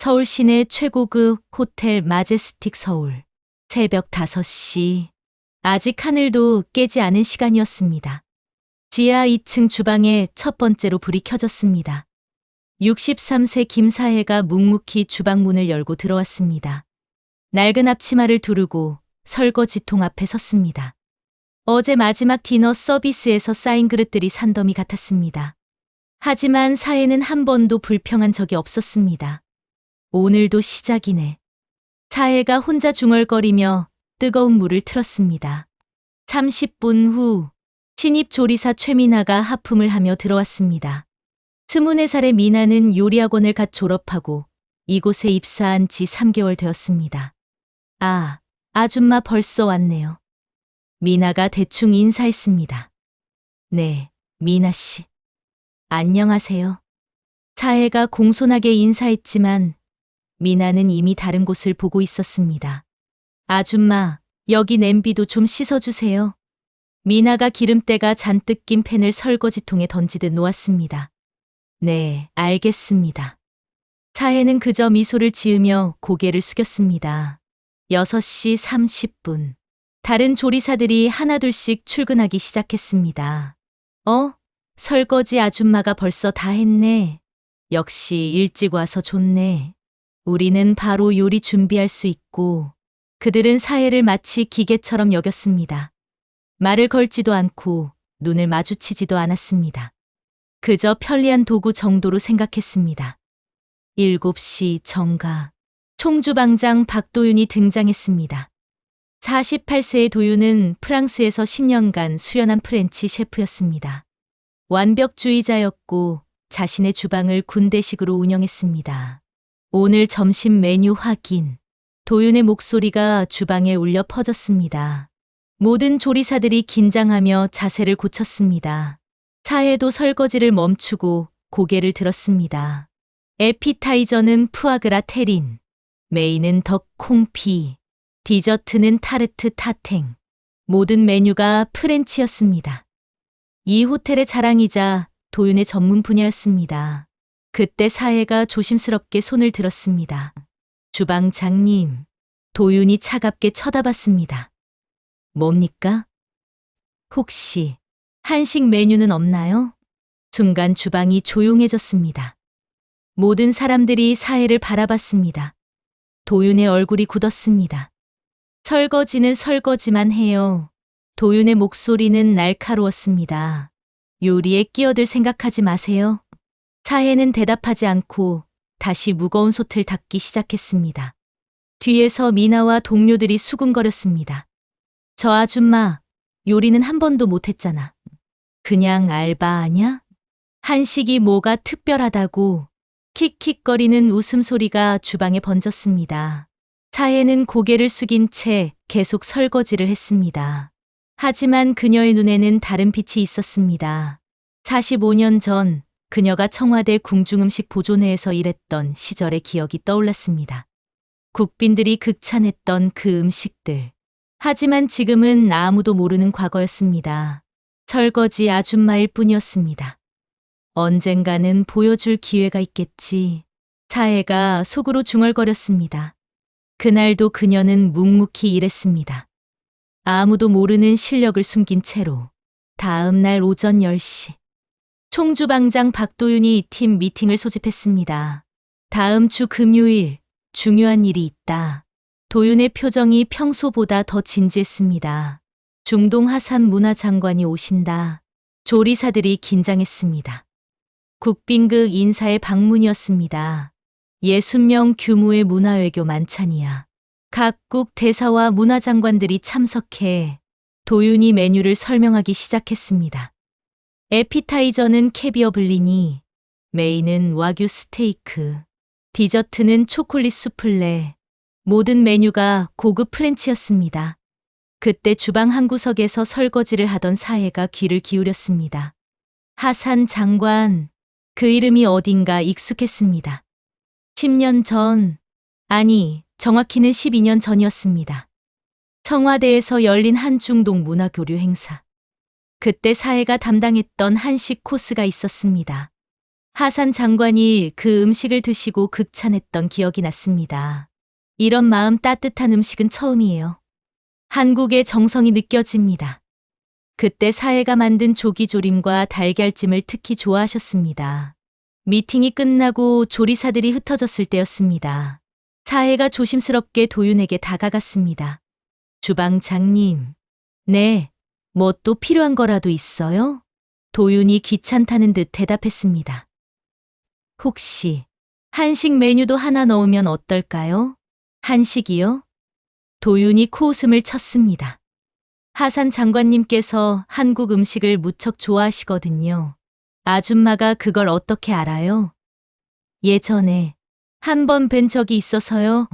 서울 시내 최고급 호텔 마제스틱 서울. 새벽 5시. 아직 하늘도 깨지 않은 시간이었습니다. 지하 2층 주방에 첫 번째로 불이 켜졌습니다. 63세 김사혜가 묵묵히 주방 문을 열고 들어왔습니다. 낡은 앞치마를 두르고 설거지통 앞에 섰습니다. 어제 마지막 디너 서비스에서 쌓인 그릇들이 산더미 같았습니다. 하지만 사혜는 한 번도 불평한 적이 없었습니다. 오늘도 시작이네. 사혜가 혼자 중얼거리며 뜨거운 물을 틀었습니다. 30분 후 신입 조리사 최미나가 하품을 하며 들어왔습니다. 24살의 미나는 요리학원을 갓 졸업하고 이곳에 입사한 지 3개월 되었습니다. 아, 아줌마 벌써 왔네요. 미나가 대충 인사했습니다. 네, 미나 씨. 안녕하세요. 사혜가 공손하게 인사했지만 미나는 이미 다른 곳을 보고 있었습니다. 아줌마, 여기 냄비도 좀 씻어주세요. 미나가 기름때가 잔뜩 낀 팬을 설거지통에 던지듯 놓았습니다. 네, 알겠습니다. 사혜는 그저 미소를 지으며 고개를 숙였습니다. 6시 30분. 다른 조리사들이 하나둘씩 출근하기 시작했습니다. 설거지 아줌마가 벌써 다 했네. 역시 일찍 와서 좋네. 우리는 바로 요리 준비할 수 있고, 그들은 사혜를 마치 기계처럼 여겼습니다. 말을 걸지도 않고 눈을 마주치지도 않았습니다. 그저 편리한 도구 정도로 생각했습니다. 7시 정가. 총주방장 박도윤이 등장했습니다. 48세의 도윤은 프랑스에서 10년간 수련한 프렌치 셰프였습니다. 완벽주의자였고 자신의 주방을 군대식으로 운영했습니다. 오늘 점심 메뉴 확인. 도윤의 목소리가 주방에 울려 퍼졌습니다. 모든 조리사들이 긴장하며 자세를 고쳤습니다. 사혜도 설거지를 멈추고 고개를 들었습니다. 에피타이저는 푸아그라 테린, 메인은 덕 콩피, 디저트는 타르트 타탱. 모든 메뉴가 프렌치였습니다. 이 호텔의 자랑이자 도윤의 전문 분야였습니다. 그때 사혜가 조심스럽게 손을 들었습니다. 주방장님, 도윤이 차갑게 쳐다봤습니다. 뭡니까? 혹시 한식 메뉴는 없나요? 순간 주방이 조용해졌습니다. 모든 사람들이 사혜를 바라봤습니다. 도윤의 얼굴이 굳었습니다. 설거지는 설거지만 해요. 도윤의 목소리는 날카로웠습니다. 요리에 끼어들 생각하지 마세요. 사혜는 대답하지 않고 다시 무거운 솥을 닦기 시작했습니다. 뒤에서 미나와 동료들이 수군거렸습니다. 저 아줌마, 요리는 한 번도 못했잖아. 그냥 알바 아냐? 한식이 뭐가 특별하다고. 킥킥거리는 웃음소리가 주방에 번졌습니다. 사혜는 고개를 숙인 채 계속 설거지를 했습니다. 하지만 그녀의 눈에는 다른 빛이 있었습니다. 45년 전 그녀가 청와대 궁중음식 보존회에서 일했던 시절의 기억이 떠올랐습니다. 국빈들이 극찬했던 그 음식들. 하지만 지금은 아무도 모르는 과거였습니다. 설거지 아줌마일 뿐이었습니다. 언젠가는 보여줄 기회가 있겠지. 사혜가 속으로 중얼거렸습니다. 그날도 그녀는 묵묵히 일했습니다. 아무도 모르는 실력을 숨긴 채로. 다음 날 오전 10시. 총주방장 박도윤이 팀 미팅을 소집했습니다. 다음 주 금요일 중요한 일이 있다. 도윤의 표정이 평소보다 더 진지했습니다. 중동 하산 문화장관이 오신다. 조리사들이 긴장했습니다. 국빈극 인사의 방문이었습니다. 60명 규모의 문화외교 만찬이야. 각국 대사와 문화장관들이 참석해 도윤이 메뉴를 설명하기 시작했습니다. 에피타이저는 캐비어 블리니, 메인은 와규 스테이크, 디저트는 초콜릿 수플레. 모든 메뉴가 고급 프렌치였습니다. 그때 주방 한 구석에서 설거지를 하던 사혜가 귀를 기울였습니다. 하산 장관, 그 이름이 어딘가 익숙했습니다. 10년 전, 아니, 정확히는 12년 전이었습니다. 청와대에서 열린 한중동 문화교류 행사. 그때 사혜가 담당했던 한식 코스가 있었습니다. 하산 장관이 그 음식을 드시고 극찬했던 기억이 났습니다. 이런 마음 따뜻한 음식은 처음이에요. 한국의 정성이 느껴집니다. 그때 사해가 만든 조기조림과 달걀찜을 특히 좋아하셨습니다. 미팅이 끝나고 조리사들이 흩어졌을 때였습니다. 사해가 조심스럽게 도윤에게 다가갔습니다. 주방장님. 네, 뭐 또 필요한 거라도 있어요? 도윤이 귀찮다는 듯 대답했습니다. 혹시 한식 메뉴도 하나 넣으면 어떨까요? 한식이요? 도윤이 코웃음을 쳤습니다. 하산 장관님께서 한국 음식을 무척 좋아하시거든요. 아줌마가 그걸 어떻게 알아요? 예전에 한 번 뵌 적이 있어서요.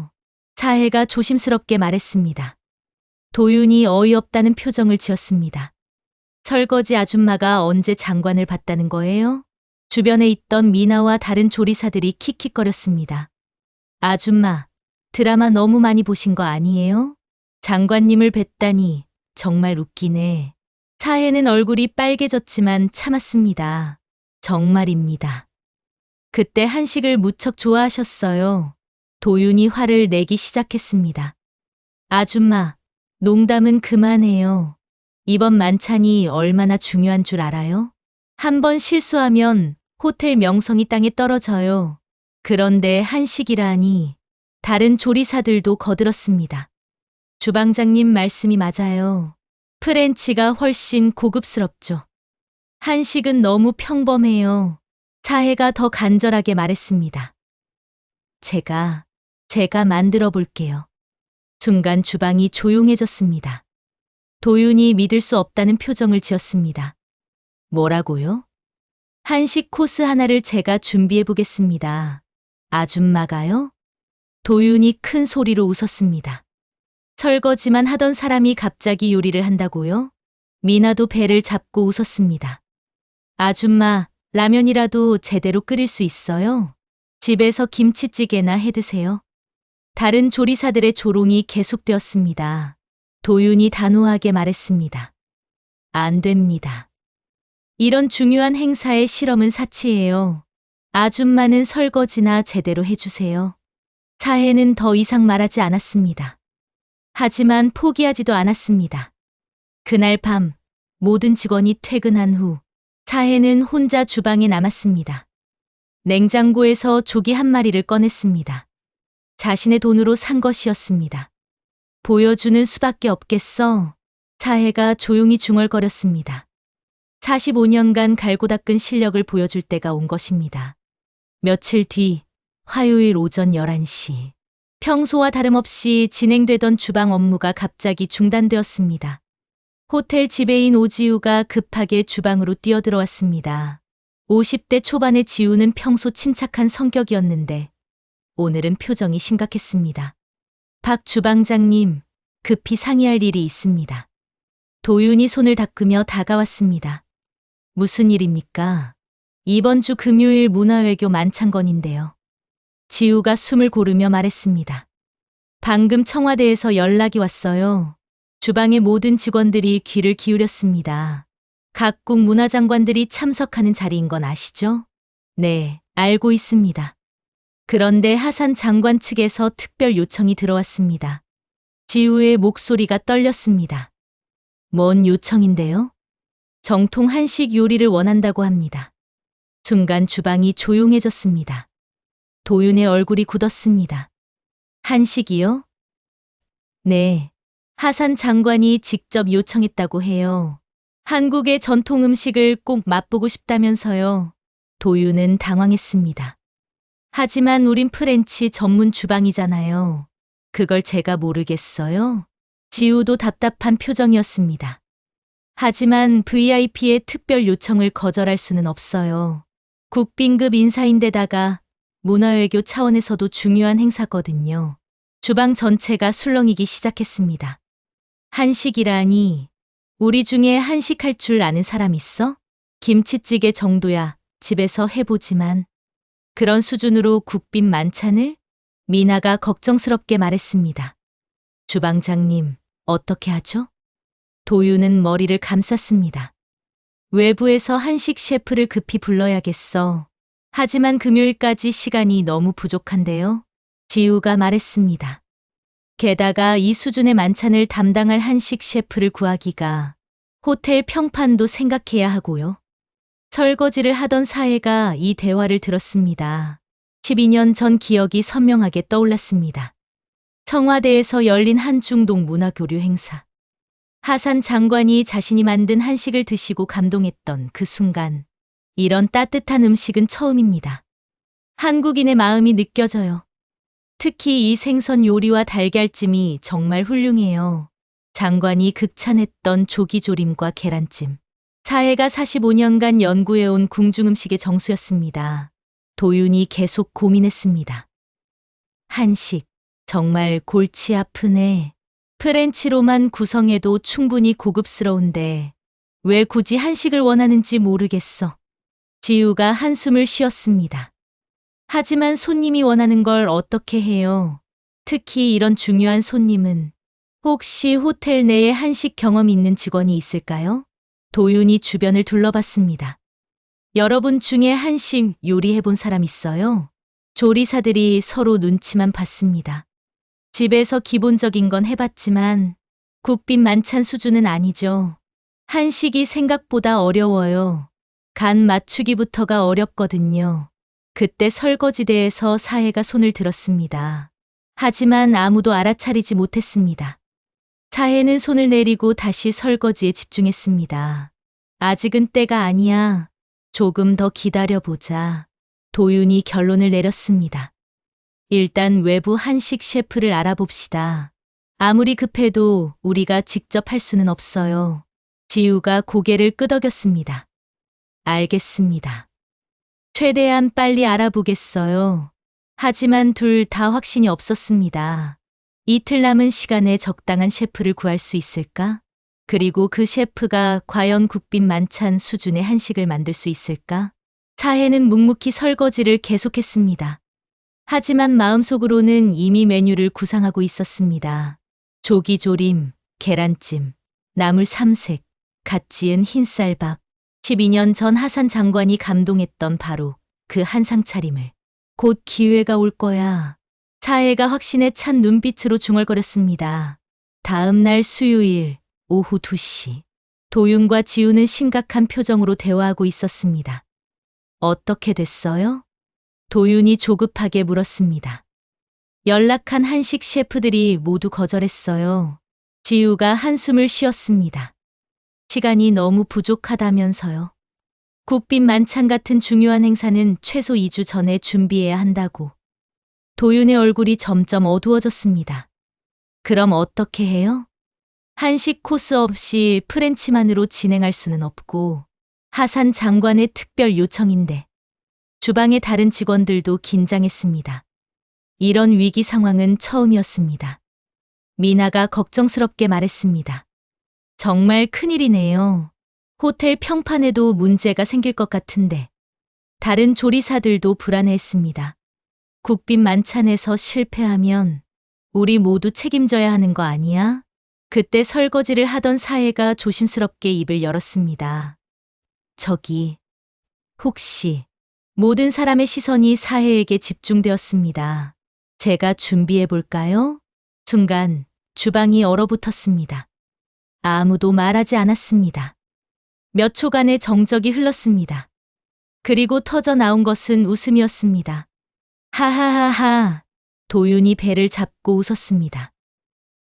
사해가 조심스럽게 말했습니다. 도윤이 어이없다는 표정을 지었습니다. 설거지 아줌마가 언제 장관을 봤다는 거예요? 주변에 있던 미나와 다른 조리사들이 킥킥거렸습니다. 아줌마, 드라마 너무 많이 보신 거 아니에요? 장관님을 뵀다니 정말 웃기네. 사해는 얼굴이 빨개졌지만 참았습니다. 정말입니다. 그때 한식을 무척 좋아하셨어요. 도윤이 화를 내기 시작했습니다. 아줌마, 농담은 그만해요. 이번 만찬이 얼마나 중요한 줄 알아요? 한 번 실수하면 호텔 명성이 땅에 떨어져요. 그런데 한식이라니 다른 조리사들도 거들었습니다. 주방장님 말씀이 맞아요. 프렌치가 훨씬 고급스럽죠. 한식은 너무 평범해요. 사해가 더 간절하게 말했습니다. 제가 만들어 볼게요. 순간 주방이 조용해졌습니다. 도윤이 믿을 수 없다는 표정을 지었습니다. 뭐라고요? 한식 코스 하나를 제가 준비해 보겠습니다. 아줌마가요? 도윤이 큰 소리로 웃었습니다. 설거지만 하던 사람이 갑자기 요리를 한다고요? 미나도 배를 잡고 웃었습니다. 아줌마, 라면이라도 제대로 끓일 수 있어요? 집에서 김치찌개나 해 드세요. 다른 조리사들의 조롱이 계속되었습니다. 도윤이 단호하게 말했습니다. 안 됩니다. 이런 중요한 행사의 실험은 사치예요. 아줌마는 설거지나 제대로 해주세요. 사해는 더 이상 말하지 않았습니다. 하지만 포기하지도 않았습니다. 그날 밤 모든 직원이 퇴근한 후 사해는 혼자 주방에 남았습니다. 냉장고에서 조기 한 마리를 꺼냈습니다. 자신의 돈으로 산 것이었습니다. 보여주는 수밖에 없겠어. 사해가 조용히 중얼거렸습니다. 45년간 갈고 닦은 실력을 보여줄 때가 온 것입니다. 며칠 뒤 화요일 오전 11시. 평소와 다름없이 진행되던 주방 업무가 갑자기 중단되었습니다. 호텔 지배인 오지우가 급하게 주방으로 뛰어들어왔습니다. 50대 초반의 지우는 평소 침착한 성격이었는데 오늘은 표정이 심각했습니다. 박 주방장님, 급히 상의할 일이 있습니다. 도윤이 손을 닦으며 다가왔습니다. 무슨 일입니까? 이번 주 금요일 문화외교 만찬건인데요. 지우가 숨을 고르며 말했습니다. 방금 청와대에서 연락이 왔어요. 주방의 모든 직원들이 귀를 기울였습니다. 각국 문화장관들이 참석하는 자리인 건 아시죠? 네, 알고 있습니다. 그런데 하산 장관 측에서 특별 요청이 들어왔습니다. 지우의 목소리가 떨렸습니다. 뭔 요청인데요? 정통 한식 요리를 원한다고 합니다. 순간 주방이 조용해졌습니다. 도윤의 얼굴이 굳었습니다. 한식이요? 네, 하산 장관이 직접 요청했다고 해요. 한국의 전통 음식을 꼭 맛보고 싶다면서요. 도윤은 당황했습니다. 하지만 우린 프렌치 전문 주방이잖아요. 그걸 제가 모르겠어요? 지우도 답답한 표정이었습니다. 하지만 VIP의 특별 요청을 거절할 수는 없어요. 국빈급 인사인데다가 문화외교 차원에서도 중요한 행사거든요. 주방 전체가 술렁이기 시작했습니다. 한식이라니, 우리 중에 한식할 줄 아는 사람 있어? 김치찌개 정도야 집에서 해보지만 그런 수준으로 국빈 만찬을? 미나가 걱정스럽게 말했습니다. 주방장님, 어떻게 하죠? 도윤은 머리를 감쌌습니다. 외부에서 한식 셰프를 급히 불러야겠어. 하지만 금요일까지 시간이 너무 부족한데요. 지우가 말했습니다. 게다가 이 수준의 만찬을 담당할 한식 셰프를 구하기가 호텔 평판도 생각해야 하고요. 설거지를 하던 사해가 이 대화를 들었습니다. 12년 전 기억이 선명하게 떠올랐습니다. 청와대에서 열린 한중동 문화교류 행사. 하산 장관이 자신이 만든 한식을 드시고 감동했던 그 순간. 이런 따뜻한 음식은 처음입니다. 한국인의 마음이 느껴져요. 특히 이 생선 요리와 달걀찜이 정말 훌륭해요. 장관이 극찬했던 조기조림과 계란찜. 사해가 45년간 연구해온 궁중음식의 정수였습니다. 도윤이 계속 고민했습니다. 한식, 정말 골치 아프네. 프렌치로만 구성해도 충분히 고급스러운데 왜 굳이 한식을 원하는지 모르겠어. 지우가 한숨을 쉬었습니다. 하지만 손님이 원하는 걸 어떻게 해요? 특히 이런 중요한 손님은 혹시 호텔 내에 한식 경험 있는 직원이 있을까요? 도윤이 주변을 둘러봤습니다. 여러분 중에 한식 요리해본 사람 있어요? 조리사들이 서로 눈치만 봤습니다. 집에서 기본적인 건 해봤지만 국빈 만찬 수준은 아니죠. 한식이 생각보다 어려워요. 간 맞추기부터가 어렵거든요. 그때 설거지대에서 사해가 손을 들었습니다. 하지만 아무도 알아차리지 못했습니다. 사해는 손을 내리고 다시 설거지에 집중했습니다. 아직은 때가 아니야. 조금 더 기다려보자. 도윤이 결론을 내렸습니다. 일단 외부 한식 셰프를 알아봅시다. 아무리 급해도 우리가 직접 할 수는 없어요. 지우가 고개를 끄덕였습니다. 알겠습니다. 최대한 빨리 알아보겠어요. 하지만 둘 다 확신이 없었습니다. 이틀 남은 시간에 적당한 셰프를 구할 수 있을까? 그리고 그 셰프가 과연 국빈 만찬 수준의 한식을 만들 수 있을까? 사해는 묵묵히 설거지를 계속했습니다. 하지만 마음속으로는 이미 메뉴를 구상하고 있었습니다. 조기조림, 계란찜, 나물 삼색, 갓 지은 흰쌀밥. 12년 전 하산 장관이 감동했던 바로 그 한상 차림을. 곧 기회가 올 거야. 사해가 확신에 찬 눈빛으로 중얼거렸습니다. 다음 날 수요일 오후 2시. 도윤과 지우는 심각한 표정으로 대화하고 있었습니다. 어떻게 됐어요? 도윤이 조급하게 물었습니다. 연락한 한식 셰프들이 모두 거절했어요. 지우가 한숨을 쉬었습니다. 시간이 너무 부족하다면서요. 국빈 만찬 같은 중요한 행사는 최소 2주 전에 준비해야 한다고. 도윤의 얼굴이 점점 어두워졌습니다. 그럼 어떻게 해요? 한식 코스 없이 프렌치만으로 진행할 수는 없고 하산 장관의 특별 요청인데 주방의 다른 직원들도 긴장했습니다. 이런 위기 상황은 처음이었습니다. 미나가 걱정스럽게 말했습니다. 정말 큰일이네요. 호텔 평판에도 문제가 생길 것 같은데. 다른 조리사들도 불안해했습니다. 국빈 만찬에서 실패하면 우리 모두 책임져야 하는 거 아니야? 그때 설거지를 하던 사해가 조심스럽게 입을 열었습니다. 저기, 혹시 모든 사람의 시선이 사해에게 집중되었습니다. 제가 준비해 볼까요? 순간 주방이 얼어붙었습니다. 아무도 말하지 않았습니다. 몇 초간의 정적이 흘렀습니다. 그리고 터져 나온 것은 웃음이었습니다. 하하하하. 도윤이 배를 잡고 웃었습니다.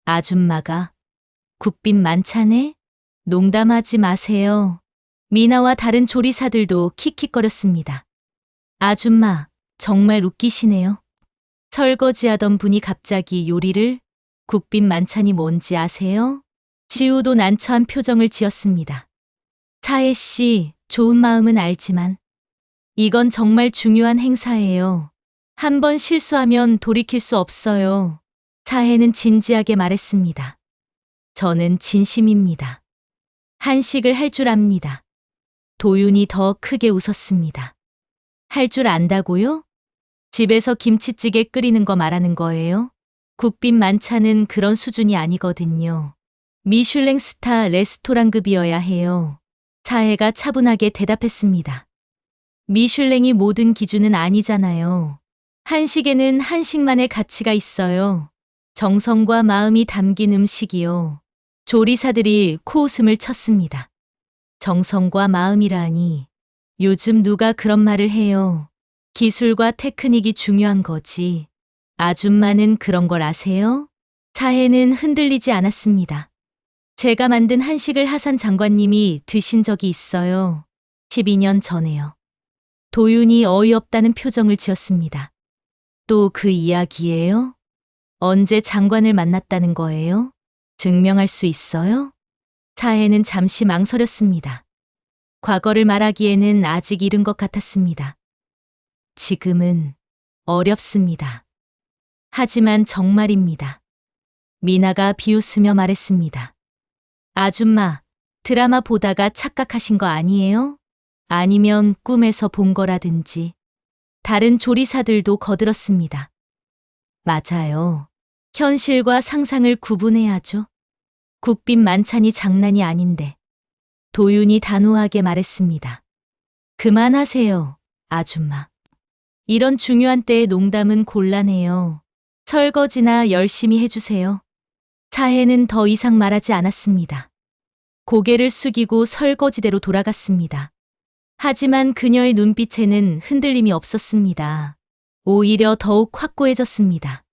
아줌마가 국빈 만찬에? 농담하지 마세요. 미나와 다른 조리사들도 킥킥거렸습니다. 아줌마, 정말 웃기시네요. 설거지하던 분이 갑자기 요리를? 국빈 만찬이 뭔지 아세요? 지우도 난처한 표정을 지었습니다. 사해 씨, 좋은 마음은 알지만 이건 정말 중요한 행사예요. 한 번 실수하면 돌이킬 수 없어요. 사해는 진지하게 말했습니다. 저는 진심입니다. 한식을 할 줄 압니다. 도윤이 더 크게 웃었습니다. 할 줄 안다고요? 집에서 김치찌개 끓이는 거 말하는 거예요? 국빈 만찬은 그런 수준이 아니거든요. 미슐랭 스타 레스토랑급이어야 해요. 사해가 차분하게 대답했습니다. 미슐랭이 모든 기준은 아니잖아요. 한식에는 한식만의 가치가 있어요. 정성과 마음이 담긴 음식이요. 조리사들이 코웃음을 쳤습니다. 정성과 마음이라니. 요즘 누가 그런 말을 해요. 기술과 테크닉이 중요한 거지. 아줌마는 그런 걸 아세요? 차혜는 흔들리지 않았습니다. 제가 만든 한식을 하산 장관님이 드신 적이 있어요. 12년 전에요. 도윤이 어이없다는 표정을 지었습니다. 또 그 이야기예요? 언제 장관을 만났다는 거예요? 증명할 수 있어요? 차혜는 잠시 망설였습니다. 과거를 말하기에는 아직 이른 것 같았습니다. 지금은 어렵습니다. 하지만 정말입니다. 미나가 비웃으며 말했습니다. 아줌마, 드라마 보다가 착각하신 거 아니에요? 아니면 꿈에서 본 거라든지. 다른 조리사들도 거들었습니다. 맞아요. 현실과 상상을 구분해야죠. 국빈 만찬이 장난이 아닌데. 도윤이 단호하게 말했습니다. 그만하세요, 아줌마. 이런 중요한 때의 농담은 곤란해요. 설거지나 열심히 해주세요. 차혜는 더 이상 말하지 않았습니다. 고개를 숙이고 설거지대로 돌아갔습니다. 하지만 그녀의 눈빛에는 흔들림이 없었습니다. 오히려 더욱 확고해졌습니다.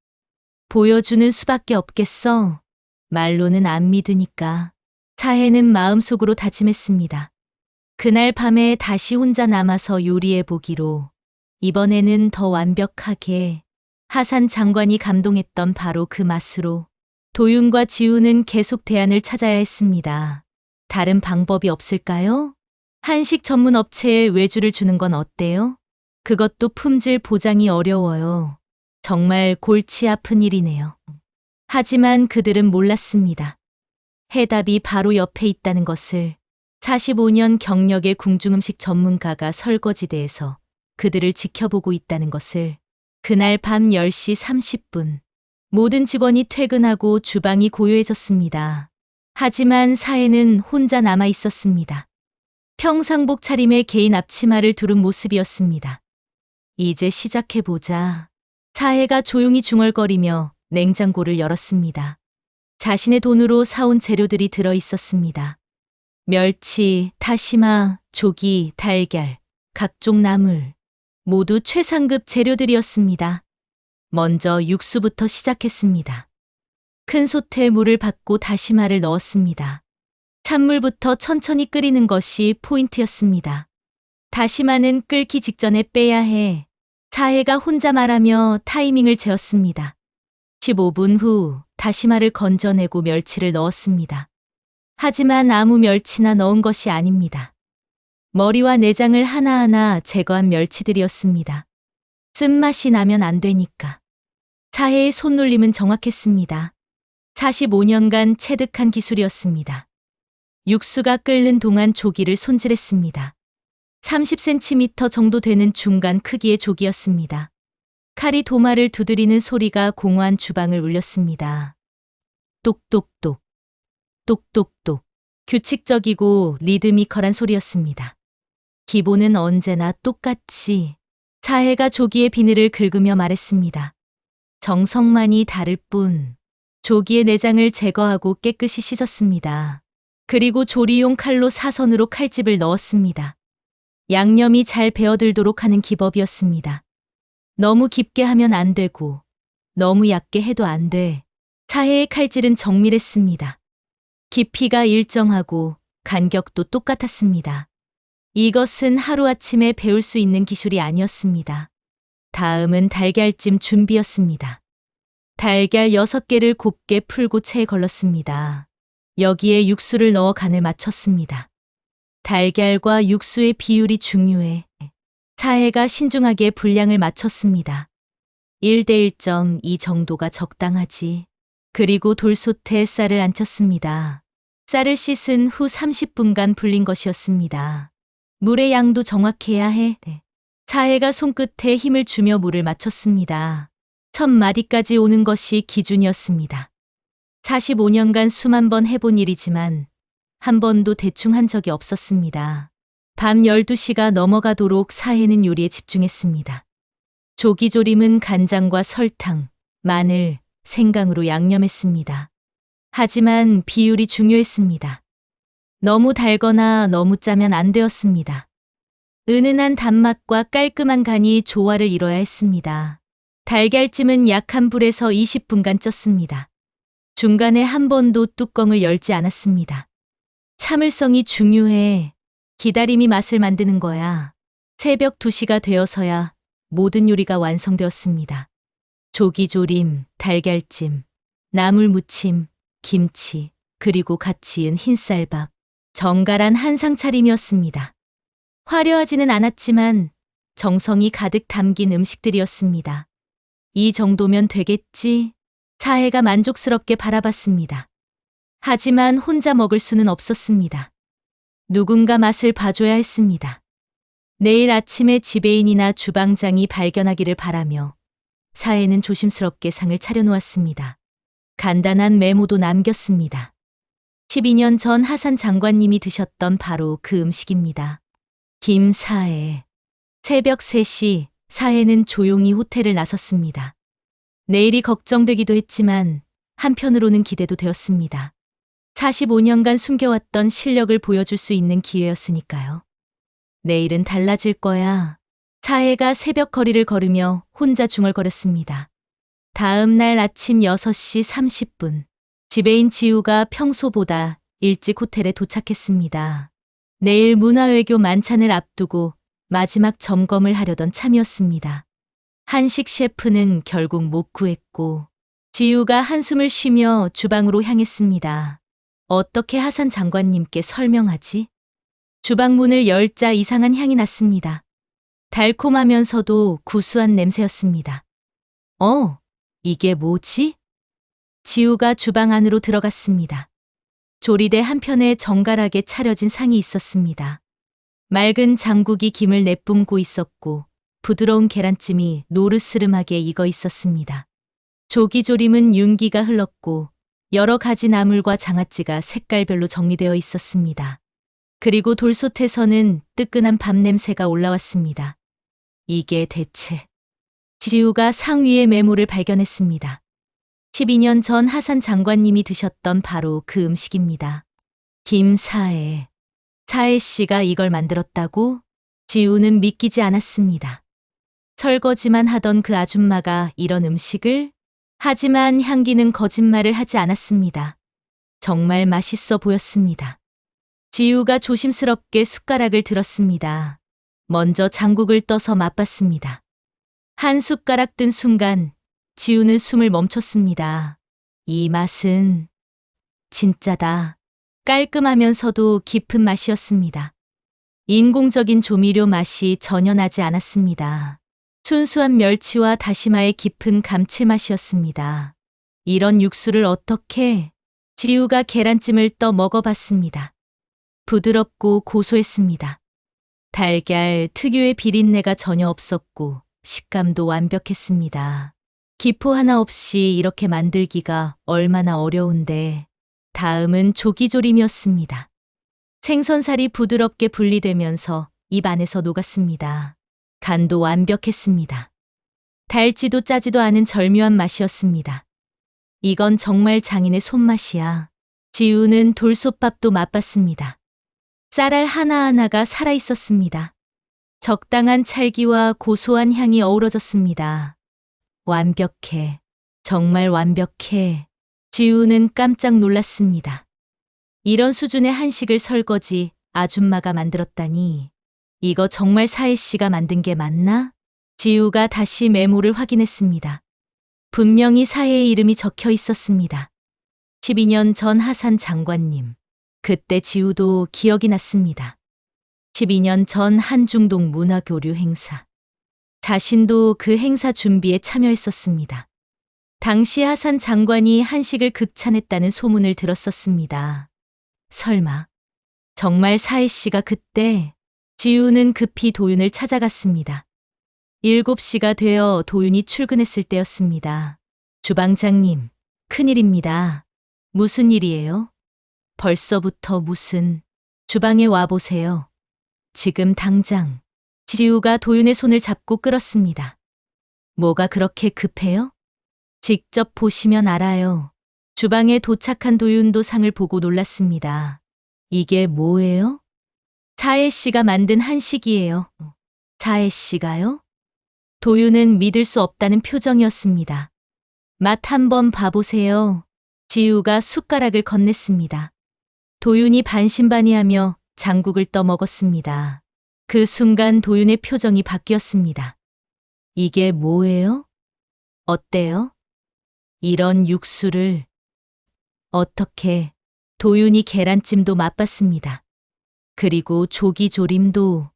보여주는 수밖에 없겠어. 말로는 안 믿으니까. 차혜는 마음속으로 다짐했습니다. 그날 밤에 다시 혼자 남아서 요리해 보기로. 이번에는 더 완벽하게. 하산 장관이 감동했던 바로 그 맛으로. 도윤과 지우는 계속 대안을 찾아야 했습니다. 다른 방법이 없을까요? 한식 전문 업체에 외주를 주는 건 어때요? 그것도 품질 보장이 어려워요. 정말 골치 아픈 일이네요. 하지만 그들은 몰랐습니다. 해답이 바로 옆에 있다는 것을. 45년 경력의 궁중음식 전문가가 설거지대에서 그들을 지켜보고 있다는 것을. 그날 밤 10시 30분. 모든 직원이 퇴근하고 주방이 고요해졌습니다. 하지만 사혜는 혼자 남아 있었습니다. 평상복 차림에 개인 앞치마를 두른 모습이었습니다. 이제 시작해보자. 사혜가 조용히 중얼거리며 냉장고를 열었습니다. 자신의 돈으로 사온 재료들이 들어 있었습니다. 멸치, 다시마, 조기, 달걀, 각종 나물. 모두 최상급 재료들이었습니다. 먼저 육수부터 시작했습니다. 큰 솥에 물을 받고 다시마를 넣었습니다. 찬물부터 천천히 끓이는 것이 포인트였습니다. 다시마는 끓기 직전에 빼야 해. 차혜가 혼자 말하며 타이밍을 재었습니다. 15분 후 다시마를 건져내고 멸치를 넣었습니다. 하지만 아무 멸치나 넣은 것이 아닙니다. 머리와 내장을 하나하나 제거한 멸치들이었습니다. 쓴맛이 나면 안 되니까. 차혜의 손놀림은 정확했습니다. 45년간 체득한 기술이었습니다. 육수가 끓는 동안 조기를 손질했습니다. 30cm 정도 되는 중간 크기의 조기였습니다. 칼이 도마를 두드리는 소리가 공허한 주방을 울렸습니다. 똑똑똑, 똑똑똑. 규칙적이고 리드미컬한 소리였습니다. 기본은 언제나 똑같이. 차혜가 조기의 비늘을 긁으며 말했습니다. 정성만이 다를 뿐. 조기의 내장을 제거하고 깨끗이 씻었습니다. 그리고 조리용 칼로 사선으로 칼집을 넣었습니다. 양념이 잘 배어들도록 하는 기법이었습니다. 너무 깊게 하면 안 되고 너무 얕게 해도 안 돼. 차혜의 칼질은 정밀했습니다. 깊이가 일정하고 간격도 똑같았습니다. 이것은 하루아침에 배울 수 있는 기술이 아니었습니다. 다음은 달걀찜 준비였습니다. 달걀 6개를 곱게 풀고 체에 걸렀습니다. 여기에 육수를 넣어 간을 맞췄습니다. 달걀과 육수의 비율이 중요해. 차혜가 신중하게 분량을 맞췄습니다. 1대 1.2 정도가 적당하지. 그리고 돌솥에 쌀을 앉혔습니다. 쌀을 씻은 후 30분간 불린 것이었습니다. 물의 양도 정확해야 해. 차혜가 손끝에 힘을 주며 물을 맞췄습니다. 첫 마디까지 오는 것이 기준이었습니다. 45년간 수만 번 해본 일이지만 한 번도 대충 한 적이 없었습니다. 밤 12시가 넘어가도록 사해는 요리에 집중했습니다. 조기조림은 간장과 설탕, 마늘, 생강으로 양념했습니다. 하지만 비율이 중요했습니다. 너무 달거나 너무 짜면 안 되었습니다. 은은한 단맛과 깔끔한 간이 조화를 이뤄야 했습니다. 달걀찜은 약한 불에서 20분간 쪘습니다. 중간에 한 번도 뚜껑을 열지 않았습니다. 참을성이 중요해. 기다림이 맛을 만드는 거야. 새벽 2시가 되어서야 모든 요리가 완성되었습니다. 조기조림, 달걀찜, 나물무침, 김치, 그리고 갓 지은 흰쌀밥. 정갈한 한상 차림이었습니다. 화려하지는 않았지만 정성이 가득 담긴 음식들이었습니다. 이 정도면 되겠지? 사해가 만족스럽게 바라봤습니다. 하지만 혼자 먹을 수는 없었습니다. 누군가 맛을 봐줘야 했습니다. 내일 아침에 지배인이나 주방장이 발견하기를 바라며 사해는 조심스럽게 상을 차려놓았습니다. 간단한 메모도 남겼습니다. 12년 전 하산 장관님이 드셨던 바로 그 음식입니다. 김사해. 새벽 3시 사해는 조용히 호텔을 나섰습니다. 내일이 걱정되기도 했지만 한편으로는 기대도 되었습니다. 45년간 숨겨왔던 실력을 보여줄 수 있는 기회였으니까요. 내일은 달라질 거야. 사해가 새벽 거리를 걸으며 혼자 중얼거렸습니다. 다음 날 아침 6시 30분. 지배인 지우가 평소보다 일찍 호텔에 도착했습니다. 내일 문화외교 만찬을 앞두고 마지막 점검을 하려던 참이었습니다. 한식 셰프는 결국 못 구했고 지우가 한숨을 쉬며 주방으로 향했습니다. 어떻게 하산 장관님께 설명하지? 주방 문을 열자 이상한 향이 났습니다. 달콤하면서도 구수한 냄새였습니다. 이게 뭐지? 지우가 주방 안으로 들어갔습니다. 조리대 한편에 정갈하게 차려진 상이 있었습니다. 맑은 장국이 김을 내뿜고 있었고 부드러운 계란찜이 노르스름하게 익어 있었습니다. 조기조림은 윤기가 흘렀고 여러 가지 나물과 장아찌가 색깔별로 정리되어 있었습니다. 그리고 돌솥에서는 뜨끈한 밥 냄새가 올라왔습니다. 이게 대체... 지우가 상 위의 메모를 발견했습니다. 12년 전 하산 장관님이 드셨던 바로 그 음식입니다. 김사해. 사해 씨가 이걸 만들었다고? 지우는 믿기지 않았습니다. 설거지만 하던 그 아줌마가 이런 음식을? 하지만 향기는 거짓말을 하지 않았습니다. 정말 맛있어 보였습니다. 지우가 조심스럽게 숟가락을 들었습니다. 먼저 장국을 떠서 맛봤습니다. 한 숟가락 뜬 순간 지우는 숨을 멈췄습니다. 이 맛은 진짜다. 깔끔하면서도 깊은 맛이었습니다. 인공적인 조미료 맛이 전혀 나지 않았습니다. 순수한 멸치와 다시마의 깊은 감칠맛이었습니다. 이런 육수를 어떻게... 지우가 계란찜을 떠 먹어봤습니다. 부드럽고 고소했습니다. 달걀 특유의 비린내가 전혀 없었고 식감도 완벽했습니다. 기포 하나 없이 이렇게 만들기가 얼마나 어려운데. 다음은 조기조림이었습니다. 생선살이 부드럽게 분리되면서 입 안에서 녹았습니다. 간도 완벽했습니다. 달지도 짜지도 않은 절묘한 맛이었습니다. 이건 정말 장인의 손맛이야. 지우는 돌솥밥도 맛봤습니다. 쌀알 하나하나가 살아있었습니다. 적당한 찰기와 고소한 향이 어우러졌습니다. 완벽해. 정말 완벽해. 지우는 깜짝 놀랐습니다. 이런 수준의 한식을 설거지 아줌마가 만들었다니. 이거 정말 사해 씨가 만든 게 맞나? 지우가 다시 메모를 확인했습니다. 분명히 사해의 이름이 적혀 있었습니다. 12년 전 하산 장관님. 그때 지우도 기억이 났습니다. 12년 전 한중동 문화교류 행사. 자신도 그 행사 준비에 참여했었습니다. 당시 하산 장관이 한식을 극찬했다는 소문을 들었었습니다. 설마 정말 사해 씨가 그때... 지우는 급히 도윤을 찾아갔습니다. 7시가 되어 도윤이 출근했을 때였습니다. 주방장님, 큰일입니다. 무슨 일이에요? 벌써부터 무슨... 주방에 와보세요. 지금 당장. 지우가 도윤의 손을 잡고 끌었습니다. 뭐가 그렇게 급해요? 직접 보시면 알아요. 주방에 도착한 도윤도 상을 보고 놀랐습니다. 이게 뭐예요? 차혜 씨가 만든 한식이에요. 차혜 씨가요? 도윤은 믿을 수 없다는 표정이었습니다. 맛 한번 봐보세요. 지우가 숟가락을 건넸습니다. 도윤이 반신반의하며 장국을 떠먹었습니다. 그 순간 도윤의 표정이 바뀌었습니다. 이게 뭐예요? 어때요? 이런 육수를 어떻게? 도윤이 계란찜도 맛봤습니다. 그리고 조기조림도.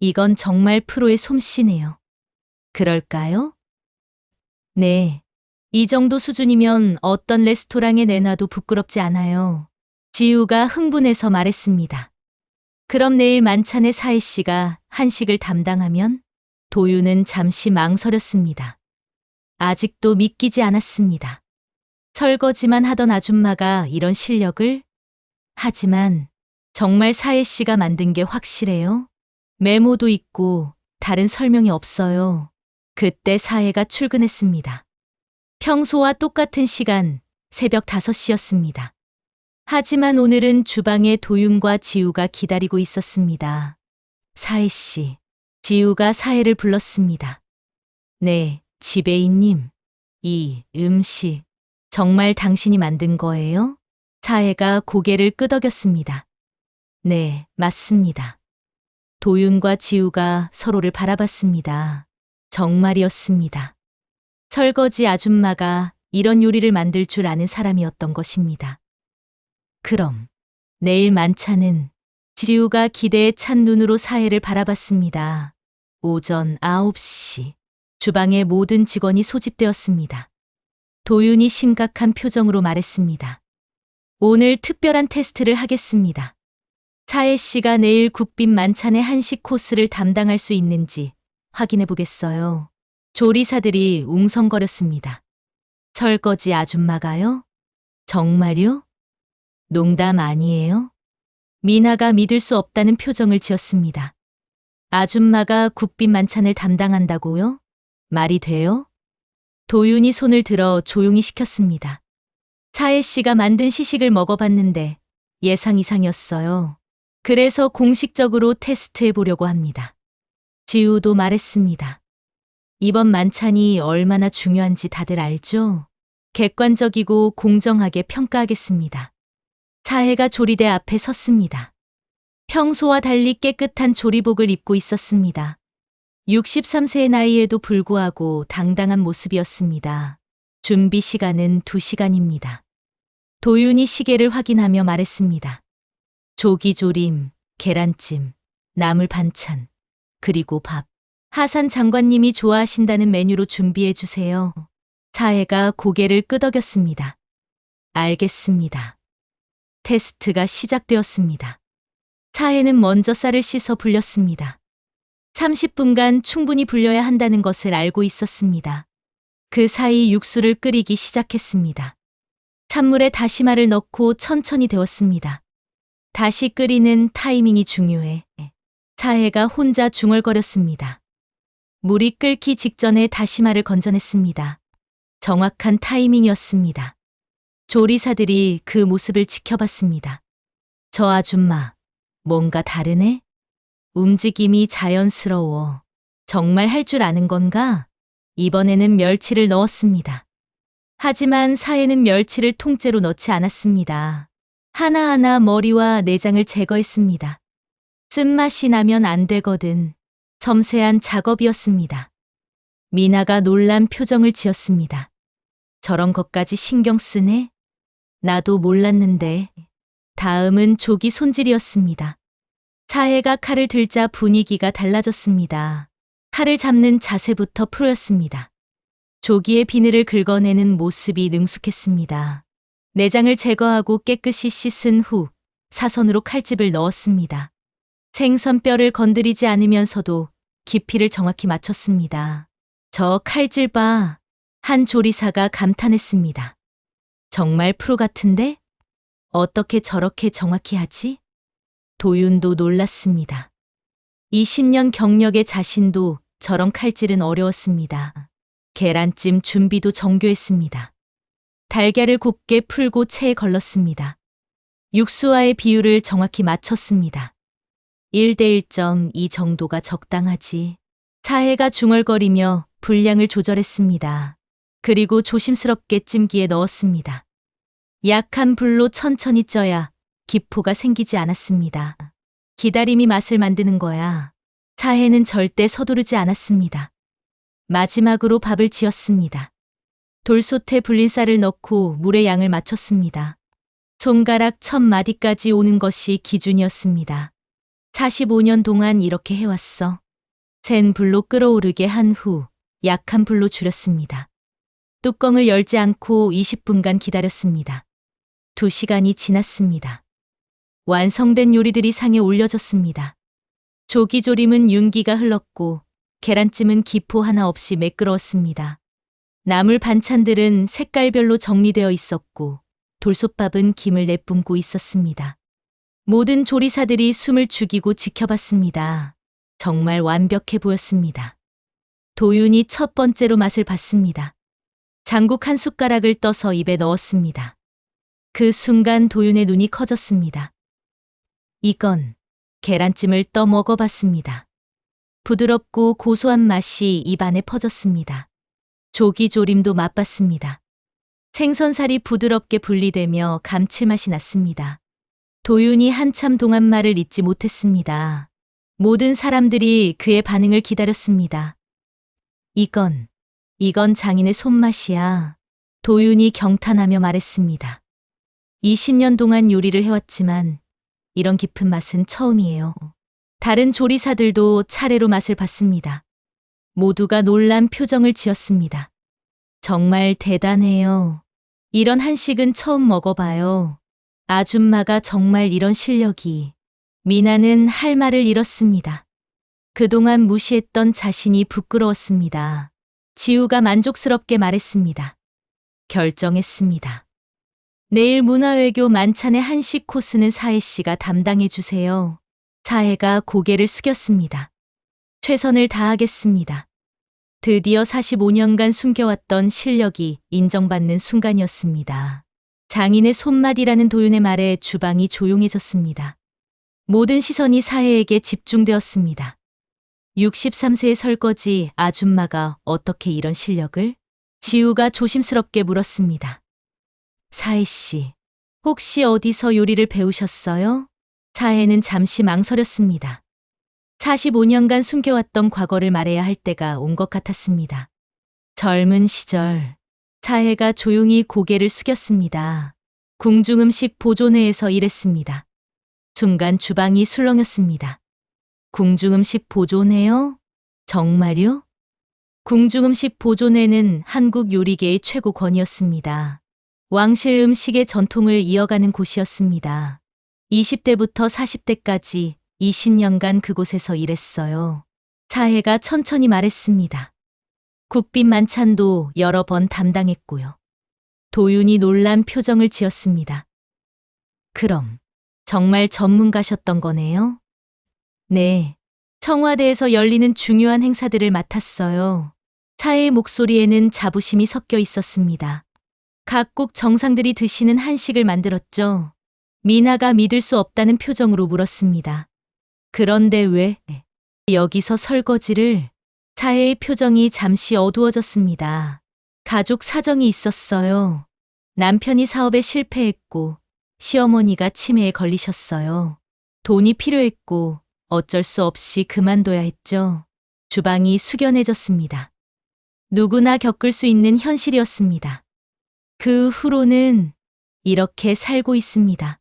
이건 정말 프로의 솜씨네요. 그럴까요? 네. 이 정도 수준이면 어떤 레스토랑에 내놔도 부끄럽지 않아요. 지우가 흥분해서 말했습니다. 그럼 내일 만찬에 사혜 씨가 한식을 담당하면? 도윤은 잠시 망설였습니다. 아직도 믿기지 않았습니다. 설거지만 하던 아줌마가 이런 실력을? 하지만 정말 사혜 씨가 만든 게 확실해요? 메모도 있고 다른 설명이 없어요. 그때 사혜가 출근했습니다. 평소와 똑같은 시간, 새벽 5시였습니다. 하지만 오늘은 주방에 도윤과 지우가 기다리고 있었습니다. 사혜 씨. 지우가 사혜를 불렀습니다. 네, 지배인님. 이 음식 정말 당신이 만든 거예요? 사혜가 고개를 끄덕였습니다. 네, 맞습니다. 도윤과 지우가 서로를 바라봤습니다. 정말이었습니다. 설거지 아줌마가 이런 요리를 만들 줄 아는 사람이었던 것입니다. 그럼 내일 만찬은? 지우가 기대에 찬 눈으로 사혜를 바라봤습니다. 오전 9시 주방에 모든 직원이 소집되었습니다. 도윤이 심각한 표정으로 말했습니다. 오늘 특별한 테스트를 하겠습니다. 사혜 씨가 내일 국빈 만찬의 한식 코스를 담당할 수 있는지 확인해 보겠어요. 조리사들이 웅성거렸습니다. 설거지 아줌마가요? 정말요? 농담 아니에요? 미나가 믿을 수 없다는 표정을 지었습니다. 아줌마가 국빈 만찬을 담당한다고요? 말이 돼요? 도윤이 손을 들어 조용히 시켰습니다. 사혜 씨가 만든 시식을 먹어봤는데 예상 이상이었어요. 그래서 공식적으로 테스트해 보려고 합니다. 지우도 말했습니다. 이번 만찬이 얼마나 중요한지 다들 알죠? 객관적이고 공정하게 평가하겠습니다. 사혜가 조리대 앞에 섰습니다. 평소와 달리 깨끗한 조리복을 입고 있었습니다. 63세의 나이에도 불구하고 당당한 모습이었습니다. 준비 시간은 2시간입니다. 도윤이 시계를 확인하며 말했습니다. 조기조림, 계란찜, 나물 반찬, 그리고 밥. 하산 장관님이 좋아하신다는 메뉴로 준비해 주세요. 사혜가 고개를 끄덕였습니다. 알겠습니다. 테스트가 시작되었습니다. 사혜는 먼저 쌀을 씻어 불렸습니다. 30분간 충분히 불려야 한다는 것을 알고 있었습니다. 그 사이 육수를 끓이기 시작했습니다. 찬물에 다시마를 넣고 천천히 데웠습니다. 다시 끓이는 타이밍이 중요해. 사혜가 혼자 중얼거렸습니다. 물이 끓기 직전에 다시마를 건져냈습니다. 정확한 타이밍이었습니다. 조리사들이 그 모습을 지켜봤습니다. 저 아줌마, 뭔가 다르네? 움직임이 자연스러워. 정말 할 줄 아는 건가? 이번에는 멸치를 넣었습니다. 하지만 사혜는 멸치를 통째로 넣지 않았습니다. 하나하나 머리와 내장을 제거했습니다. 쓴맛이 나면 안 되거든. 섬세한 작업이었습니다. 미나가 놀란 표정을 지었습니다. 저런 것까지 신경 쓰네? 나도 몰랐는데. 다음은 조기 손질이었습니다. 사혜가 칼을 들자 분위기가 달라졌습니다. 칼을 잡는 자세부터 프로였습니다. 조기의 비늘을 긁어내는 모습이 능숙했습니다. 내장을 제거하고 깨끗이 씻은 후 사선으로 칼집을 넣었습니다. 생선뼈를 건드리지 않으면서도 깊이를 정확히 맞췄습니다. 저 칼질 봐. 한 조리사가 감탄했습니다. 정말 프로 같은데? 어떻게 저렇게 정확히 하지? 도윤도 놀랐습니다. 20년 경력의 자신도 저런 칼질은 어려웠습니다. 계란찜 준비도 정교했습니다. 달걀을 곱게 풀고 체에 걸렀습니다. 육수와의 비율을 정확히 맞췄습니다. 1대 1.2 정도가 적당하지. 차혜가 중얼거리며 분량을 조절했습니다. 그리고 조심스럽게 찜기에 넣었습니다. 약한 불로 천천히 쪄야 기포가 생기지 않았습니다. 기다림이 맛을 만드는 거야. 차혜는 절대 서두르지 않았습니다. 마지막으로 밥을 지었습니다. 돌솥에 불린 쌀을 넣고 물의 양을 맞췄습니다. 손가락 1000마디까지 오는 것이 기준이었습니다. 45년 동안 이렇게 해왔어. 센 불로 끓어오르게 한 후 약한 불로 줄였습니다. 뚜껑을 열지 않고 20분간 기다렸습니다. 2시간이 지났습니다. 완성된 요리들이 상에 올려졌습니다. 조기조림은 윤기가 흘렀고 계란찜은 기포 하나 없이 매끄러웠습니다. 나물 반찬들은 색깔별로 정리되어 있었고 돌솥밥은 김을 내뿜고 있었습니다. 모든 조리사들이 숨을 죽이고 지켜봤습니다. 정말 완벽해 보였습니다. 도윤이 첫 번째로 맛을 봤습니다. 장국 한 숟가락을 떠서 입에 넣었습니다. 그 순간 도윤의 눈이 커졌습니다. 이건 계란찜을 떠 먹어봤습니다. 부드럽고 고소한 맛이 입안에 퍼졌습니다. 조기조림도 맛봤습니다. 생선살이 부드럽게 분리되며 감칠맛이 났습니다. 도윤이 한참 동안 말을 잇지 못했습니다. 모든 사람들이 그의 반응을 기다렸습니다. 이건 장인의 손맛이야. 도윤이 경탄하며 말했습니다. 20년 동안 요리를 해왔지만 이런 깊은 맛은 처음이에요. 다른 조리사들도 차례로 맛을 봤습니다. 모두가 놀란 표정을 지었습니다. 정말 대단해요. 이런 한식은 처음 먹어봐요. 아줌마가 정말 이런 실력이. 미나는 할 말을 잃었습니다. 그동안 무시했던 자신이 부끄러웠습니다. 지우가 만족스럽게 말했습니다. 결정했습니다. 내일 문화외교 만찬의 한식 코스는 사혜 씨가 담당해 주세요. 사혜가 고개를 숙였습니다. 최선을 다하겠습니다. 드디어 45년간 숨겨왔던 실력이 인정받는 순간이었습니다. 장인의 손맛이라는 도윤의 말에 주방이 조용해졌습니다. 모든 시선이 사혜에게 집중되었습니다. 63세의 설거지 아줌마가 어떻게 이런 실력을? 지우가 조심스럽게 물었습니다. 사혜 씨, 혹시 어디서 요리를 배우셨어요? 사혜는 잠시 망설였습니다. 45년간 숨겨왔던 과거를 말해야 할 때가 온 것 같았습니다. 젊은 시절, 사혜가 조용히 고개를 숙였습니다. 궁중음식 보존회에서 일했습니다. 순간 주방이 술렁였습니다. 궁중음식 보존회요? 정말요? 궁중음식 보존회는 한국 요리계의 최고 권위였습니다. 왕실 음식의 전통을 이어가는 곳이었습니다. 20대부터 40대까지 20년간 그곳에서 일했어요. 사혜가 천천히 말했습니다. 국빈 만찬도 여러 번 담당했고요. 도윤이 놀란 표정을 지었습니다. 그럼 정말 전문가셨던 거네요? 네. 청와대에서 열리는 중요한 행사들을 맡았어요. 사혜의 목소리에는 자부심이 섞여 있었습니다. 각국 정상들이 드시는 한식을 만들었죠. 미나가 믿을 수 없다는 표정으로 물었습니다. 그런데 왜 여기서 설거지를? 사혜의 표정이 잠시 어두워졌습니다. 가족 사정이 있었어요. 남편이 사업에 실패했고 시어머니가 치매에 걸리셨어요. 돈이 필요했고 어쩔 수 없이 그만둬야 했죠. 주방이 숙연해졌습니다. 누구나 겪을 수 있는 현실이었습니다. 그 후로는 이렇게 살고 있습니다.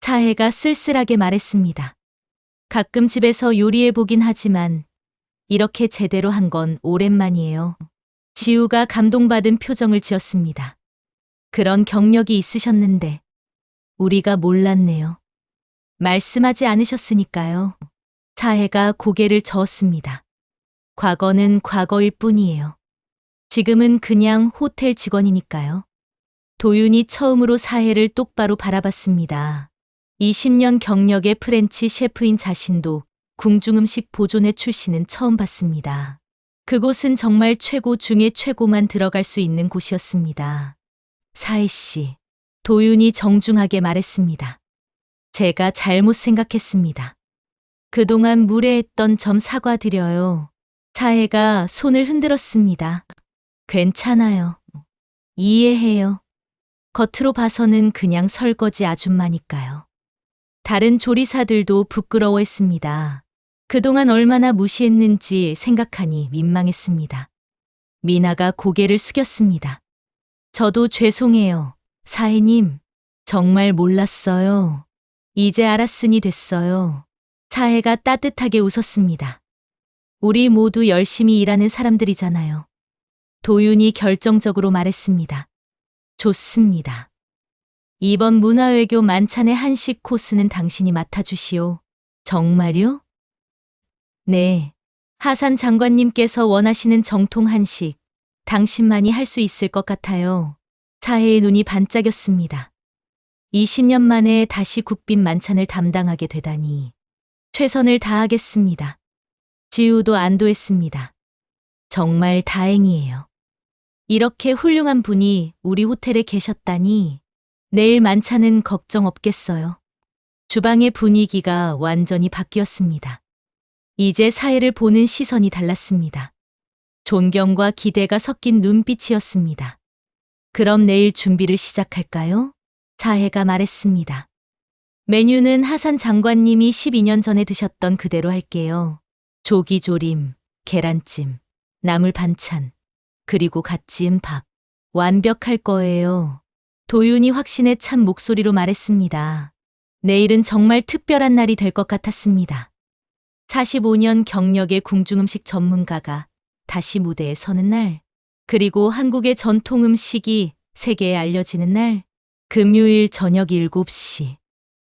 사혜가 쓸쓸하게 말했습니다. 가끔 집에서 요리해 보긴 하지만 이렇게 제대로 한 건 오랜만이에요. 지우가 감동받은 표정을 지었습니다. 그런 경력이 있으셨는데 우리가 몰랐네요. 말씀하지 않으셨으니까요. 사혜가 고개를 저었습니다. 과거는 과거일 뿐이에요. 지금은 그냥 호텔 직원이니까요. 도윤이 처음으로 사혜를 똑바로 바라봤습니다. 20년 경력의 프렌치 셰프인 자신도 궁중음식 보존회 출신은 처음 봤습니다. 그곳은 정말 최고 중에 최고만 들어갈 수 있는 곳이었습니다. 사혜 씨, 도윤이 정중하게 말했습니다. 제가 잘못 생각했습니다. 그동안 무례했던 점 사과드려요. 사혜가 손을 흔들었습니다. 괜찮아요. 이해해요. 겉으로 봐서는 그냥 설거지 아줌마니까요. 다른 조리사들도 부끄러워했습니다. 그동안 얼마나 무시했는지 생각하니 민망했습니다. 미나가 고개를 숙였습니다. 저도 죄송해요. 사혜님, 정말 몰랐어요. 이제 알았으니 됐어요. 사혜가 따뜻하게 웃었습니다. 우리 모두 열심히 일하는 사람들이잖아요. 도윤이 결정적으로 말했습니다. 좋습니다. 이번 문화외교 만찬의 한식 코스는 당신이 맡아주시오. 정말요? 네. 하산 장관님께서 원하시는 정통 한식, 당신만이 할 수 있을 것 같아요. 사혜의 눈이 반짝였습니다. 20년 만에 다시 국빈 만찬을 담당하게 되다니 최선을 다하겠습니다. 지우도 안도했습니다. 정말 다행이에요. 이렇게 훌륭한 분이 우리 호텔에 계셨다니 내일 만찬은 걱정 없겠어요. 주방의 분위기가 완전히 바뀌었습니다. 이제 사혜를 보는 시선이 달랐습니다. 존경과 기대가 섞인 눈빛이었습니다. 그럼 내일 준비를 시작할까요? 사혜가 말했습니다. 메뉴는 하산 장관님이 12년 전에 드셨던 그대로 할게요. 조기조림, 계란찜, 나물 반찬, 그리고 갓 지은 밥. 완벽할 거예요. 도윤이 확신에 찬 목소리로 말했습니다. 내일은 정말 특별한 날이 될 것 같았습니다. 45년 경력의 궁중음식 전문가가 다시 무대에 서는 날, 그리고 한국의 전통 음식이 세계에 알려지는 날, 금요일 저녁 7시,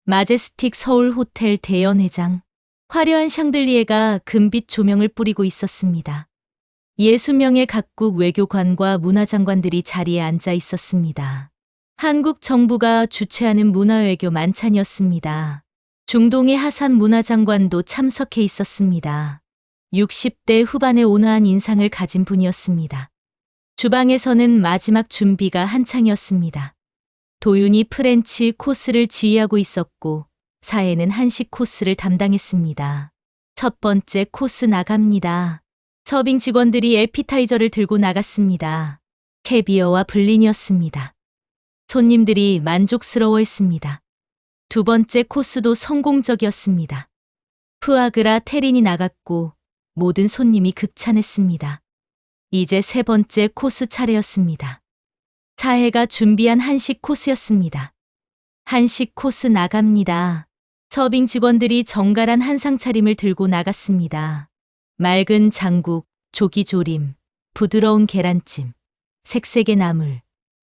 마제스틱 서울 호텔 대연회장. 화려한 샹들리에가 금빛 조명을 뿌리고 있었습니다. 60명의 각국 외교관과 문화장관들이 자리에 앉아 있었습니다. 한국 정부가 주최하는 문화외교 만찬이었습니다. 중동의 하산 문화장관도 참석해 있었습니다. 60대 후반의 온화한 인상을 가진 분이었습니다. 주방에서는 마지막 준비가 한창이었습니다. 도윤이 프렌치 코스를 지휘하고 있었고 사혜는 한식 코스를 담당했습니다. 첫 번째 코스 나갑니다. 서빙 직원들이 에피타이저를 들고 나갔습니다. 캐비어와 블린이었습니다. 손님들이 만족스러워했습니다. 두 번째 코스도 성공적이었습니다. 푸아그라 테린이 나갔고 모든 손님이 극찬했습니다. 이제 세 번째 코스 차례였습니다. 사혜가 준비한 한식 코스였습니다. 한식 코스 나갑니다. 서빙 직원들이 정갈한 한상 차림을 들고 나갔습니다. 맑은 장국, 조기조림, 부드러운 계란찜, 색색의 나물,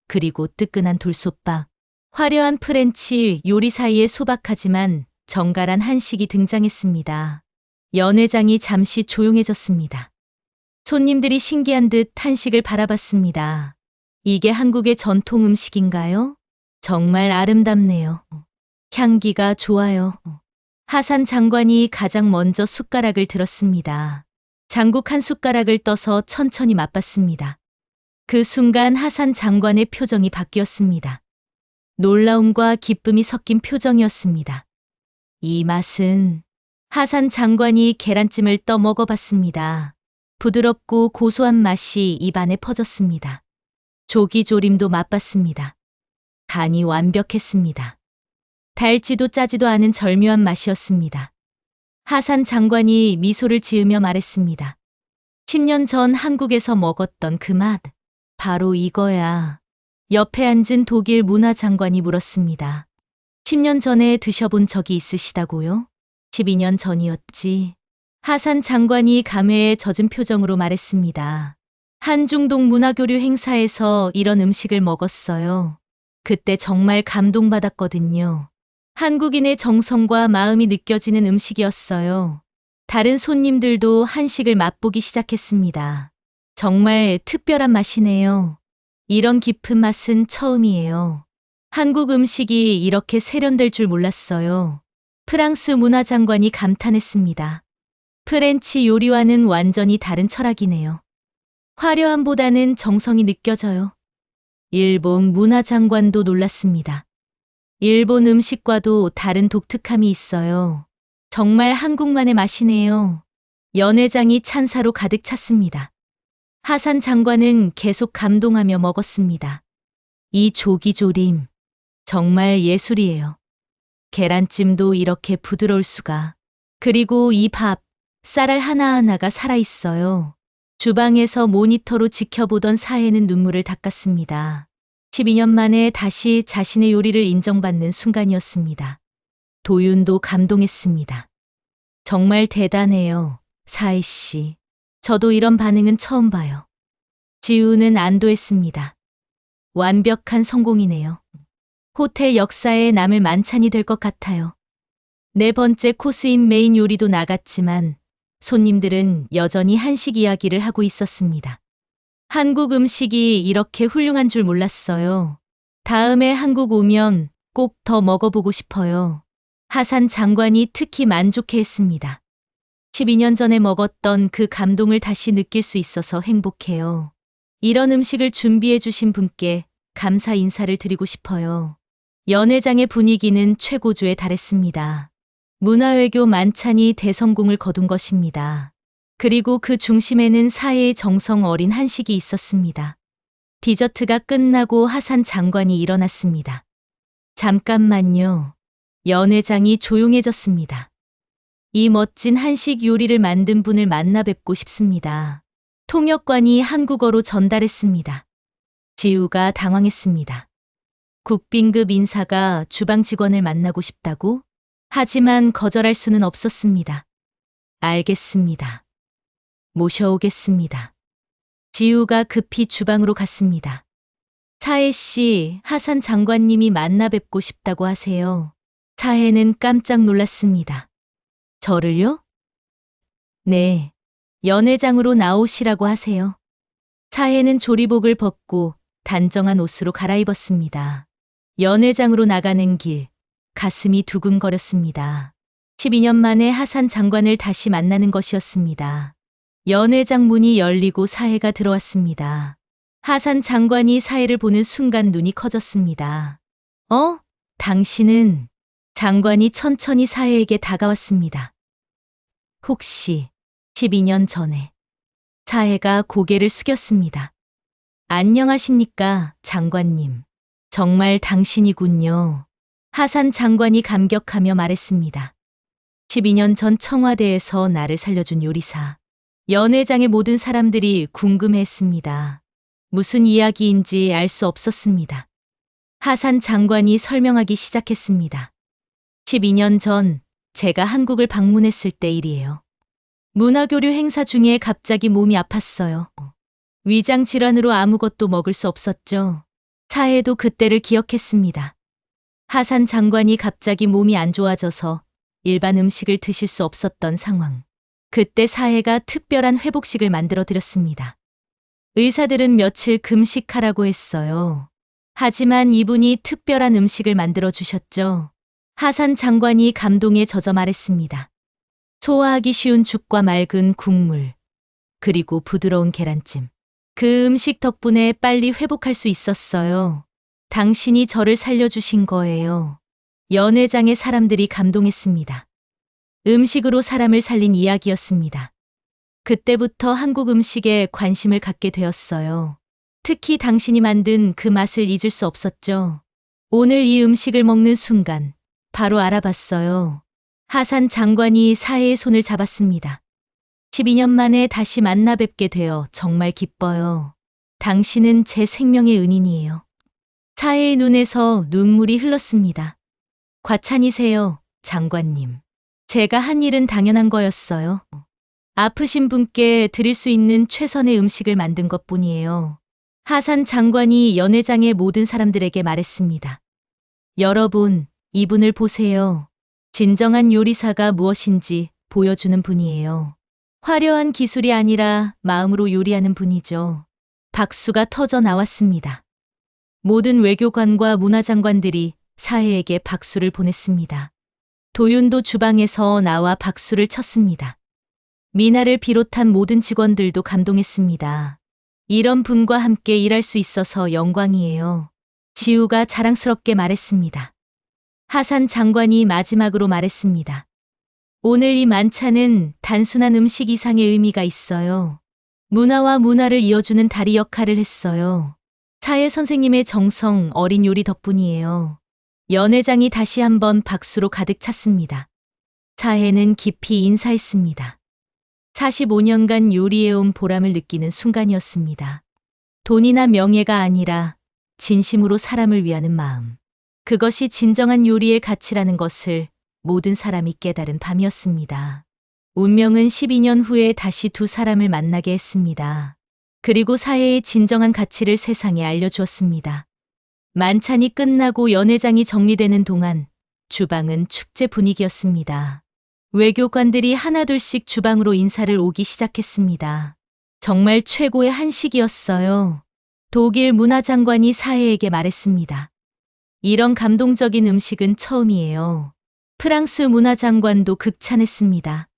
그리고 뜨끈한 돌솥밥. 화려한 프렌치 요리 사이에 소박하지만 정갈한 한식이 등장했습니다. 연회장이 잠시 조용해졌습니다. 손님들이 신기한 듯 한식을 바라봤습니다. 이게 한국의 전통 음식인가요? 정말 아름답네요. 향기가 좋아요. 하산 장관이 가장 먼저 숟가락을 들었습니다. 장국 한 숟가락을 떠서 천천히 맛봤습니다. 그 순간 하산 장관의 표정이 바뀌었습니다. 놀라움과 기쁨이 섞인 표정이었습니다. 이 맛은 하산 장관이 계란찜을 떠 먹어봤습니다. 부드럽고 고소한 맛이 입안에 퍼졌습니다. 조기조림도 맛봤습니다. 간이 완벽했습니다. 달지도 짜지도 않은 절묘한 맛이었습니다. 하산 장관이 미소를 지으며 말했습니다. 10년 전 한국에서 먹었던 그 맛, 바로 이거야. 옆에 앉은 독일 문화장관이 물었습니다. 10년 전에 드셔본 적이 있으시다고요? 12년 전이었지. 하산 장관이 감회에 젖은 표정으로 말했습니다. 한중동 문화교류 행사에서 이런 음식을 먹었어요. 그때 정말 감동받았거든요. 한국인의 정성과 마음이 느껴지는 음식이었어요. 다른 손님들도 한식을 맛보기 시작했습니다. 정말 특별한 맛이네요. 이런 깊은 맛은 처음이에요. 한국 음식이 이렇게 세련될 줄 몰랐어요. 프랑스 문화장관이 감탄했습니다. 프렌치 요리와는 완전히 다른 철학이네요. 화려함보다는 정성이 느껴져요. 일본 문화장관도 놀랐습니다. 일본 음식과도 다른 독특함이 있어요. 정말 한국만의 맛이네요. 연회장이 찬사로 가득 찼습니다. 하산 장관은 계속 감동하며 먹었습니다. 이 조기조림, 정말 예술이에요. 계란찜도 이렇게 부드러울 수가. 그리고 이 밥, 쌀알 하나하나가 살아있어요. 주방에서 모니터로 지켜보던 사해는 눈물을 닦았습니다. 12년 만에 다시 자신의 요리를 인정받는 순간이었습니다. 도윤도 감동했습니다. 정말 대단해요, 사해 씨. 저도 이런 반응은 처음 봐요. 지우는 안도했습니다. 완벽한 성공이네요. 호텔 역사에 남을 만찬이 될 것 같아요. 네 번째 코스인 메인 요리도 나갔지만 손님들은 여전히 한식 이야기를 하고 있었습니다. 한국 음식이 이렇게 훌륭한 줄 몰랐어요. 다음에 한국 오면 꼭 더 먹어보고 싶어요. 하산 장관이 특히 만족해했습니다. 12년 전에 먹었던 그 감동을 다시 느낄 수 있어서 행복해요. 이런 음식을 준비해 주신 분께 감사 인사를 드리고 싶어요. 연회장의 분위기는 최고조에 달했습니다. 문화외교 만찬이 대성공을 거둔 것입니다. 그리고 그 중심에는 사해의 정성 어린 한식이 있었습니다. 디저트가 끝나고 하산 장관이 일어났습니다. 잠깐만요. 연회장이 조용해졌습니다. 이 멋진 한식 요리를 만든 분을 만나 뵙고 싶습니다. 통역관이 한국어로 전달했습니다. 지우가 당황했습니다. 국빈급 인사가 주방 직원을 만나고 싶다고? 하지만 거절할 수는 없었습니다. 알겠습니다. 모셔오겠습니다. 지우가 급히 주방으로 갔습니다. 차혜 씨, 하산 장관님이 만나 뵙고 싶다고 하세요. 차혜는 깜짝 놀랐습니다. 저를요? 네. 연회장으로 나오시라고 하세요. 차혜는 조리복을 벗고 단정한 옷으로 갈아입었습니다. 연회장으로 나가는 길, 가슴이 두근거렸습니다. 12년 만에 하산 장관을 다시 만나는 것이었습니다. 연회장 문이 열리고 사해가 들어왔습니다. 하산 장관이 사해를 보는 순간 눈이 커졌습니다. 당신은? 장관이 천천히 사해에게 다가왔습니다. 혹시 12년 전에? 사해가 고개를 숙였습니다. 안녕하십니까, 장관님. 정말 당신이군요. 하산 장관이 감격하며 말했습니다. 12년 전 청와대에서 나를 살려준 요리사. 연회장의 모든 사람들이 궁금해했습니다. 무슨 이야기인지 알 수 없었습니다. 하산 장관이 설명하기 시작했습니다. 12년 전 제가 한국을 방문했을 때 일이에요. 문화교류 행사 중에 갑자기 몸이 아팠어요. 위장 질환으로 아무것도 먹을 수 없었죠. 차혜도 그때를 기억했습니다. 하산 장관이 갑자기 몸이 안 좋아져서 일반 음식을 드실 수 없었던 상황. 그때 사해가 특별한 회복식을 만들어 드렸습니다. 의사들은 며칠 금식하라고 했어요. 하지만 이분이 특별한 음식을 만들어 주셨죠. 하산 장관이 감동에 젖어 말했습니다. 소화하기 쉬운 죽과 맑은 국물, 그리고 부드러운 계란찜. 그 음식 덕분에 빨리 회복할 수 있었어요. 당신이 저를 살려주신 거예요. 연회장의 사람들이 감동했습니다. 음식으로 사람을 살린 이야기였습니다. 그때부터 한국 음식에 관심을 갖게 되었어요. 특히 당신이 만든 그 맛을 잊을 수 없었죠. 오늘 이 음식을 먹는 순간 바로 알아봤어요. 하산 장관이 사해의 손을 잡았습니다. 12년 만에 다시 만나 뵙게 되어 정말 기뻐요. 당신은 제 생명의 은인이에요. 사해의 눈에서 눈물이 흘렀습니다. 과찬이세요, 장관님. 제가 한 일은 당연한 거였어요. 아프신 분께 드릴 수 있는 최선의 음식을 만든 것뿐이에요. 하산 장관이 연회장의 모든 사람들에게 말했습니다. 여러분, 이분을 보세요. 진정한 요리사가 무엇인지 보여주는 분이에요. 화려한 기술이 아니라 마음으로 요리하는 분이죠. 박수가 터져 나왔습니다. 모든 외교관과 문화장관들이 사해에게 박수를 보냈습니다. 도윤도 주방에서 나와 박수를 쳤습니다. 미나를 비롯한 모든 직원들도 감동했습니다. 이런 분과 함께 일할 수 있어서 영광이에요. 지우가 자랑스럽게 말했습니다. 하산 장관이 마지막으로 말했습니다. 오늘 이 만찬은 단순한 음식 이상의 의미가 있어요. 문화와 문화를 이어주는 다리 역할을 했어요. 차혜 선생님의 정성 어린 요리 덕분이에요. 연회장이 다시 한번 박수로 가득 찼습니다. 차혜는 깊이 인사했습니다. 45년간 요리해온 보람을 느끼는 순간이었습니다. 돈이나 명예가 아니라 진심으로 사람을 위하는 마음. 그것이 진정한 요리의 가치라는 것을 모든 사람이 깨달은 밤이었습니다. 운명은 12년 후에 다시 두 사람을 만나게 했습니다. 그리고 사회의 진정한 가치를 세상에 알려주었습니다. 만찬이 끝나고 연회장이 정리되는 동안 주방은 축제 분위기였습니다. 외교관들이 하나둘씩 주방으로 인사를 오기 시작했습니다. 정말 최고의 한식이었어요. 독일 문화장관이 사회에게 말했습니다. 이런 감동적인 음식은 처음이에요. 프랑스 문화장관도 극찬했습니다.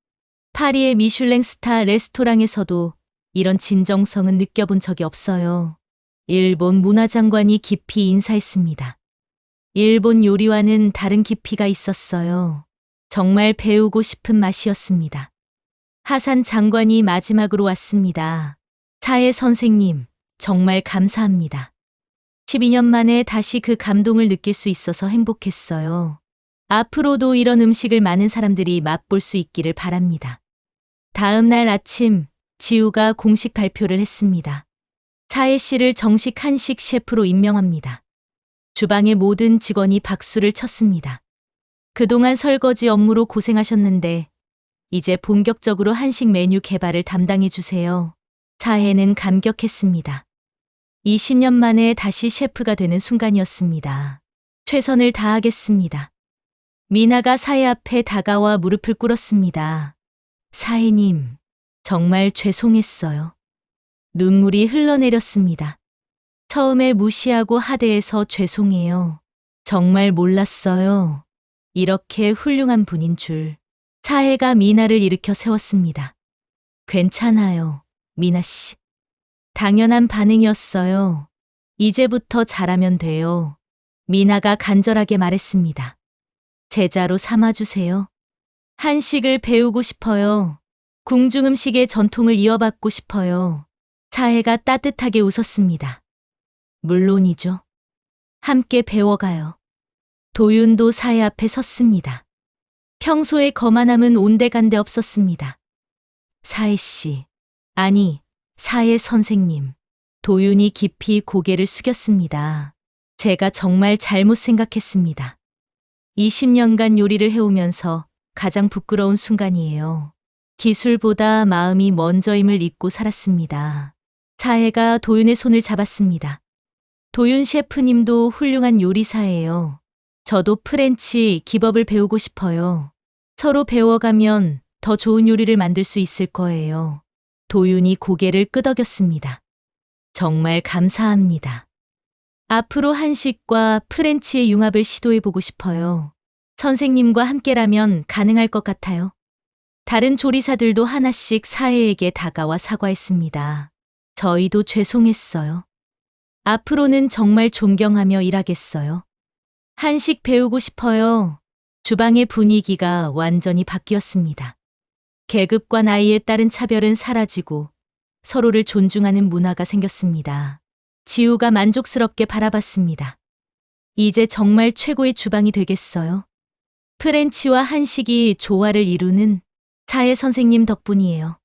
파리의 미슐랭 스타 레스토랑에서도 이런 진정성은 느껴본 적이 없어요. 일본 문화장관이 깊이 인사했습니다. 일본 요리와는 다른 깊이가 있었어요. 정말 배우고 싶은 맛이었습니다. 하산 장관이 마지막으로 왔습니다. 차혜 선생님, 정말 감사합니다. 12년 만에 다시 그 감동을 느낄 수 있어서 행복했어요. 앞으로도 이런 음식을 많은 사람들이 맛볼 수 있기를 바랍니다. 다음 날 아침, 지우가 공식 발표를 했습니다. 차혜 씨를 정식 한식 셰프로 임명합니다. 주방의 모든 직원이 박수를 쳤습니다. 그동안 설거지 업무로 고생하셨는데 이제 본격적으로 한식 메뉴 개발을 담당해 주세요. 차혜는 감격했습니다. 20년 만에 다시 셰프가 되는 순간이었습니다. 최선을 다하겠습니다. 미나가 사혜 앞에 다가와 무릎을 꿇었습니다. 사혜님, 정말 죄송했어요. 눈물이 흘러내렸습니다. 처음에 무시하고 하대해서 죄송해요. 정말 몰랐어요. 이렇게 훌륭한 분인 줄. 차혜가 미나를 일으켜 세웠습니다. 괜찮아요, 미나 씨. 당연한 반응이었어요. 이제부터 잘하면 돼요. 미나가 간절하게 말했습니다. 제자로 삼아주세요. 한식을 배우고 싶어요. 궁중 음식의 전통을 이어받고 싶어요. 차혜가 따뜻하게 웃었습니다. 물론이죠. 함께 배워가요. 도윤도 사혜 앞에 섰습니다. 평소에 거만함은 온데간데 없었습니다. 사혜 씨, 아니, 사혜 선생님. 도윤이 깊이 고개를 숙였습니다. 제가 정말 잘못 생각했습니다. 20년간 요리를 해오면서 가장 부끄러운 순간이에요. 기술보다 마음이 먼저임을 잊고 살았습니다. 차혜가 도윤의 손을 잡았습니다. 도윤 셰프님도 훌륭한 요리사예요. 저도 프렌치 기법을 배우고 싶어요. 서로 배워가면 더 좋은 요리를 만들 수 있을 거예요. 도윤이 고개를 끄덕였습니다. 정말 감사합니다. 앞으로 한식과 프렌치의 융합을 시도해보고 싶어요. 선생님과 함께라면 가능할 것 같아요. 다른 조리사들도 하나씩 사혜에게 다가와 사과했습니다. 저희도 죄송했어요. 앞으로는 정말 존경하며 일하겠어요. 한식 배우고 싶어요. 주방의 분위기가 완전히 바뀌었습니다. 계급과 나이에 따른 차별은 사라지고 서로를 존중하는 문화가 생겼습니다. 지우가 만족스럽게 바라봤습니다. 이제 정말 최고의 주방이 되겠어요. 프렌치와 한식이 조화를 이루는 차혜 선생님 덕분이에요.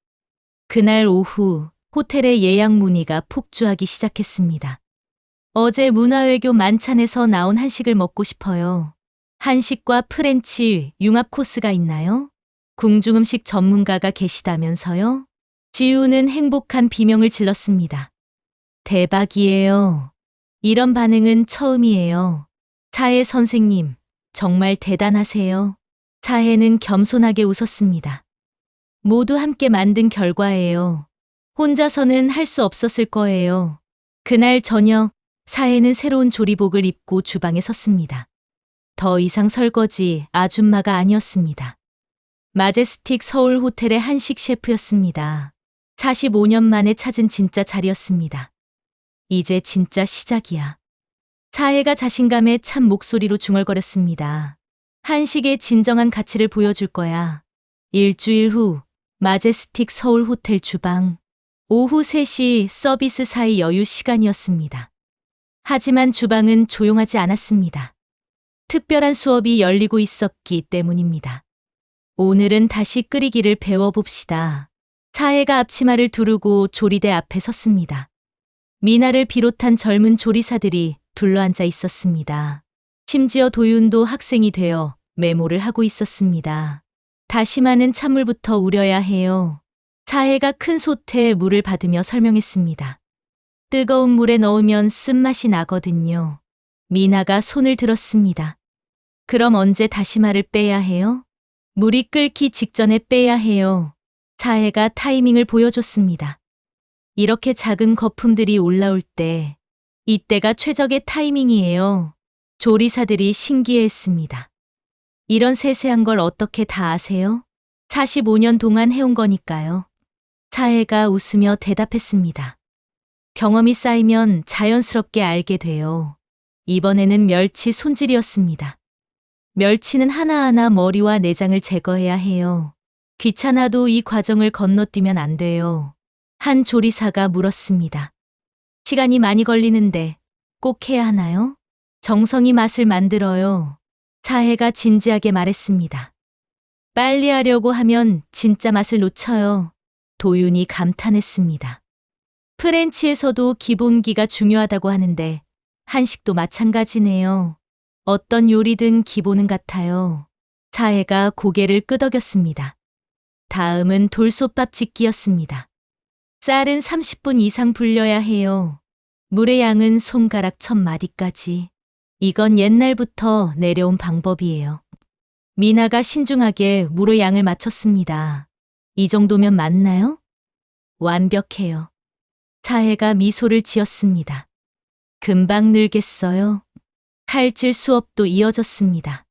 그날 오후 호텔의 예약 문의가 폭주하기 시작했습니다. 어제 문화외교 만찬에서 나온 한식을 먹고 싶어요. 한식과 프렌치 융합 코스가 있나요? 궁중음식 전문가가 계시다면서요? 지우는 행복한 비명을 질렀습니다. 대박이에요. 이런 반응은 처음이에요. 차혜 선생님, 정말 대단하세요. 차혜는 겸손하게 웃었습니다. 모두 함께 만든 결과예요. 혼자서는 할 수 없었을 거예요. 그날 저녁, 사혜는 새로운 조리복을 입고 주방에 섰습니다. 더 이상 설거지 아줌마가 아니었습니다. 마제스틱 서울 호텔의 한식 셰프였습니다. 45년 만에 찾은 진짜 자리였습니다. 이제 진짜 시작이야. 차혜가 자신감에 찬 목소리로 중얼거렸습니다. 한식의 진정한 가치를 보여줄 거야. 일주일 후 마제스틱 서울 호텔 주방. 오후 3시 서비스 사이 여유 시간이었습니다. 하지만 주방은 조용하지 않았습니다. 특별한 수업이 열리고 있었기 때문입니다. 오늘은 다시 끓이기를 배워봅시다. 차혜가 앞치마를 두르고 조리대 앞에 섰습니다. 미나를 비롯한 젊은 조리사들이 둘러앉아 있었습니다. 심지어 도윤도 학생이 되어 메모를 하고 있었습니다. 다시마는 찬물부터 우려야 해요. 차혜가 큰 솥에 물을 받으며 설명했습니다. 뜨거운 물에 넣으면 쓴맛이 나거든요. 미나가 손을 들었습니다. 그럼 언제 다시마를 빼야 해요? 물이 끓기 직전에 빼야 해요. 차혜가 타이밍을 보여줬습니다. 이렇게 작은 거품들이 올라올 때, 이때가 최적의 타이밍이에요. 조리사들이 신기해했습니다. 이런 세세한 걸 어떻게 다 아세요? 45년 동안 해온 거니까요. 차혜가 웃으며 대답했습니다. 경험이 쌓이면 자연스럽게 알게 돼요. 이번에는 멸치 손질이었습니다. 멸치는 하나하나 머리와 내장을 제거해야 해요. 귀찮아도 이 과정을 건너뛰면 안 돼요. 한 조리사가 물었습니다. 시간이 많이 걸리는데 꼭 해야 하나요? 정성이 맛을 만들어요. 차혜가 진지하게 말했습니다. 빨리 하려고 하면 진짜 맛을 놓쳐요. 도윤이 감탄했습니다. 프렌치에서도 기본기가 중요하다고 하는데 한식도 마찬가지네요. 어떤 요리든 기본은 같아요. 차혜가 고개를 끄덕였습니다. 다음은 돌솥밥 짓기였습니다. 쌀은 30분 이상 불려야 해요. 물의 양은 손가락 첫 마디까지. 이건 옛날부터 내려온 방법이에요. 미나가 신중하게 물의 양을 맞췄습니다. 이 정도면 맞나요? 완벽해요. 차혜가 미소를 지었습니다. 금방 늘겠어요. 칼질 수업도 이어졌습니다.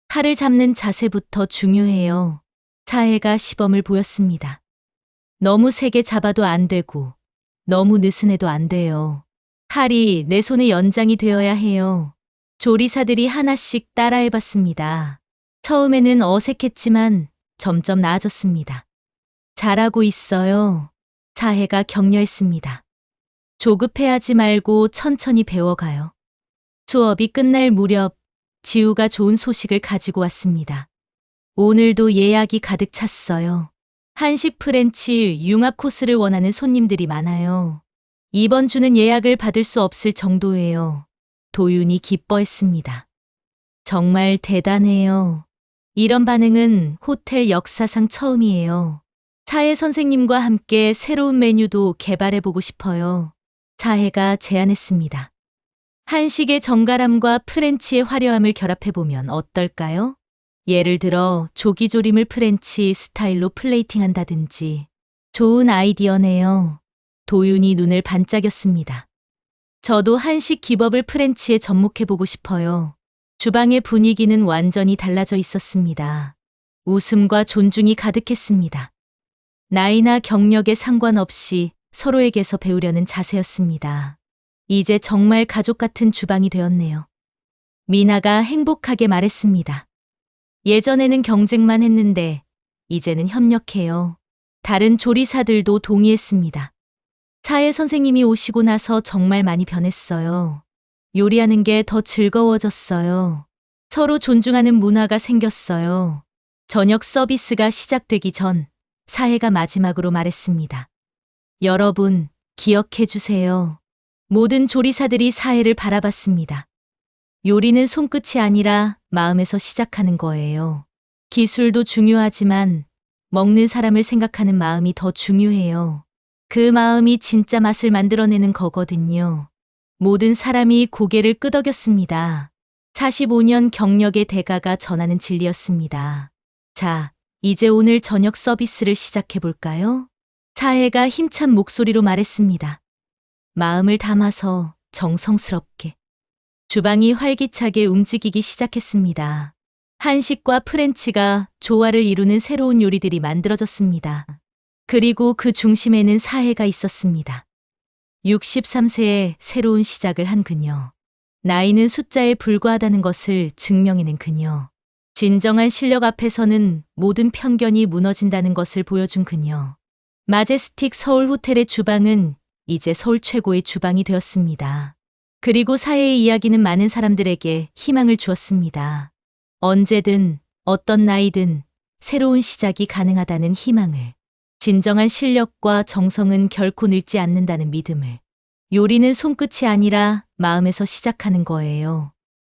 칼을 잡는 자세부터 중요해요. 차혜가 시범을 보였습니다. 너무 세게 잡아도 안 되고 너무 느슨해도 안 돼요. 칼이 내 손의 연장이 되어야 해요. 조리사들이 하나씩 따라해봤습니다. 처음에는 어색했지만 점점 나아졌습니다. 잘하고 있어요. 차혜가 격려했습니다. 조급해하지 말고 천천히 배워가요. 수업이 끝날 무렵 지우가 좋은 소식을 가지고 왔습니다. 오늘도 예약이 가득 찼어요. 한식 프렌치 융합 코스를 원하는 손님들이 많아요. 이번 주는 예약을 받을 수 없을 정도예요. 도윤이 기뻐했습니다. 정말 대단해요. 이런 반응은 호텔 역사상 처음이에요. 차혜 선생님과 함께 새로운 메뉴도 개발해보고 싶어요. 차혜가 제안했습니다. 한식의 정갈함과 프렌치의 화려함을 결합해보면 어떨까요? 예를 들어 조기조림을 프렌치 스타일로 플레이팅한다든지. 좋은 아이디어네요. 도윤이 눈을 반짝였습니다. 저도 한식 기법을 프렌치에 접목해보고 싶어요. 주방의 분위기는 완전히 달라져 있었습니다. 웃음과 존중이 가득했습니다. 나이나 경력에 상관없이 서로에게서 배우려는 자세였습니다. 이제 정말 가족 같은 주방이 되었네요. 미나가 행복하게 말했습니다. 예전에는 경쟁만 했는데 이제는 협력해요. 다른 조리사들도 동의했습니다. 차혜 선생님이 오시고 나서 정말 많이 변했어요. 요리하는 게 더 즐거워졌어요. 서로 존중하는 문화가 생겼어요. 저녁 서비스가 시작되기 전 사혜가 마지막으로 말했습니다. 여러분, 기억해 주세요. 모든 조리사들이 사혜를 바라봤습니다. 요리는 손끝이 아니라 마음에서 시작하는 거예요. 기술도 중요하지만 먹는 사람을 생각하는 마음이 더 중요해요. 그 마음이 진짜 맛을 만들어내는 거거든요. 모든 사람이 고개를 끄덕였습니다. 45년 경력의 대가가 전하는 진리였습니다. 자, 이제 오늘 저녁 서비스를 시작해볼까요? 차혜가 힘찬 목소리로 말했습니다. 마음을 담아서 정성스럽게. 주방이 활기차게 움직이기 시작했습니다. 한식과 프렌치가 조화를 이루는 새로운 요리들이 만들어졌습니다. 그리고 그 중심에는 사해가 있었습니다. 63세에 새로운 시작을 한 그녀. 나이는 숫자에 불과하다는 것을 증명해낸 그녀. 진정한 실력 앞에서는 모든 편견이 무너진다는 것을 보여준 그녀. 마제스틱 서울 호텔의 주방은 이제 서울 최고의 주방이 되었습니다. 그리고 사해의 이야기는 많은 사람들에게 희망을 주었습니다. 언제든, 어떤 나이든 새로운 시작이 가능하다는 희망을. 진정한 실력과 정성은 결코 늙지 않는다는 믿음을. 요리는 손끝이 아니라 마음에서 시작하는 거예요.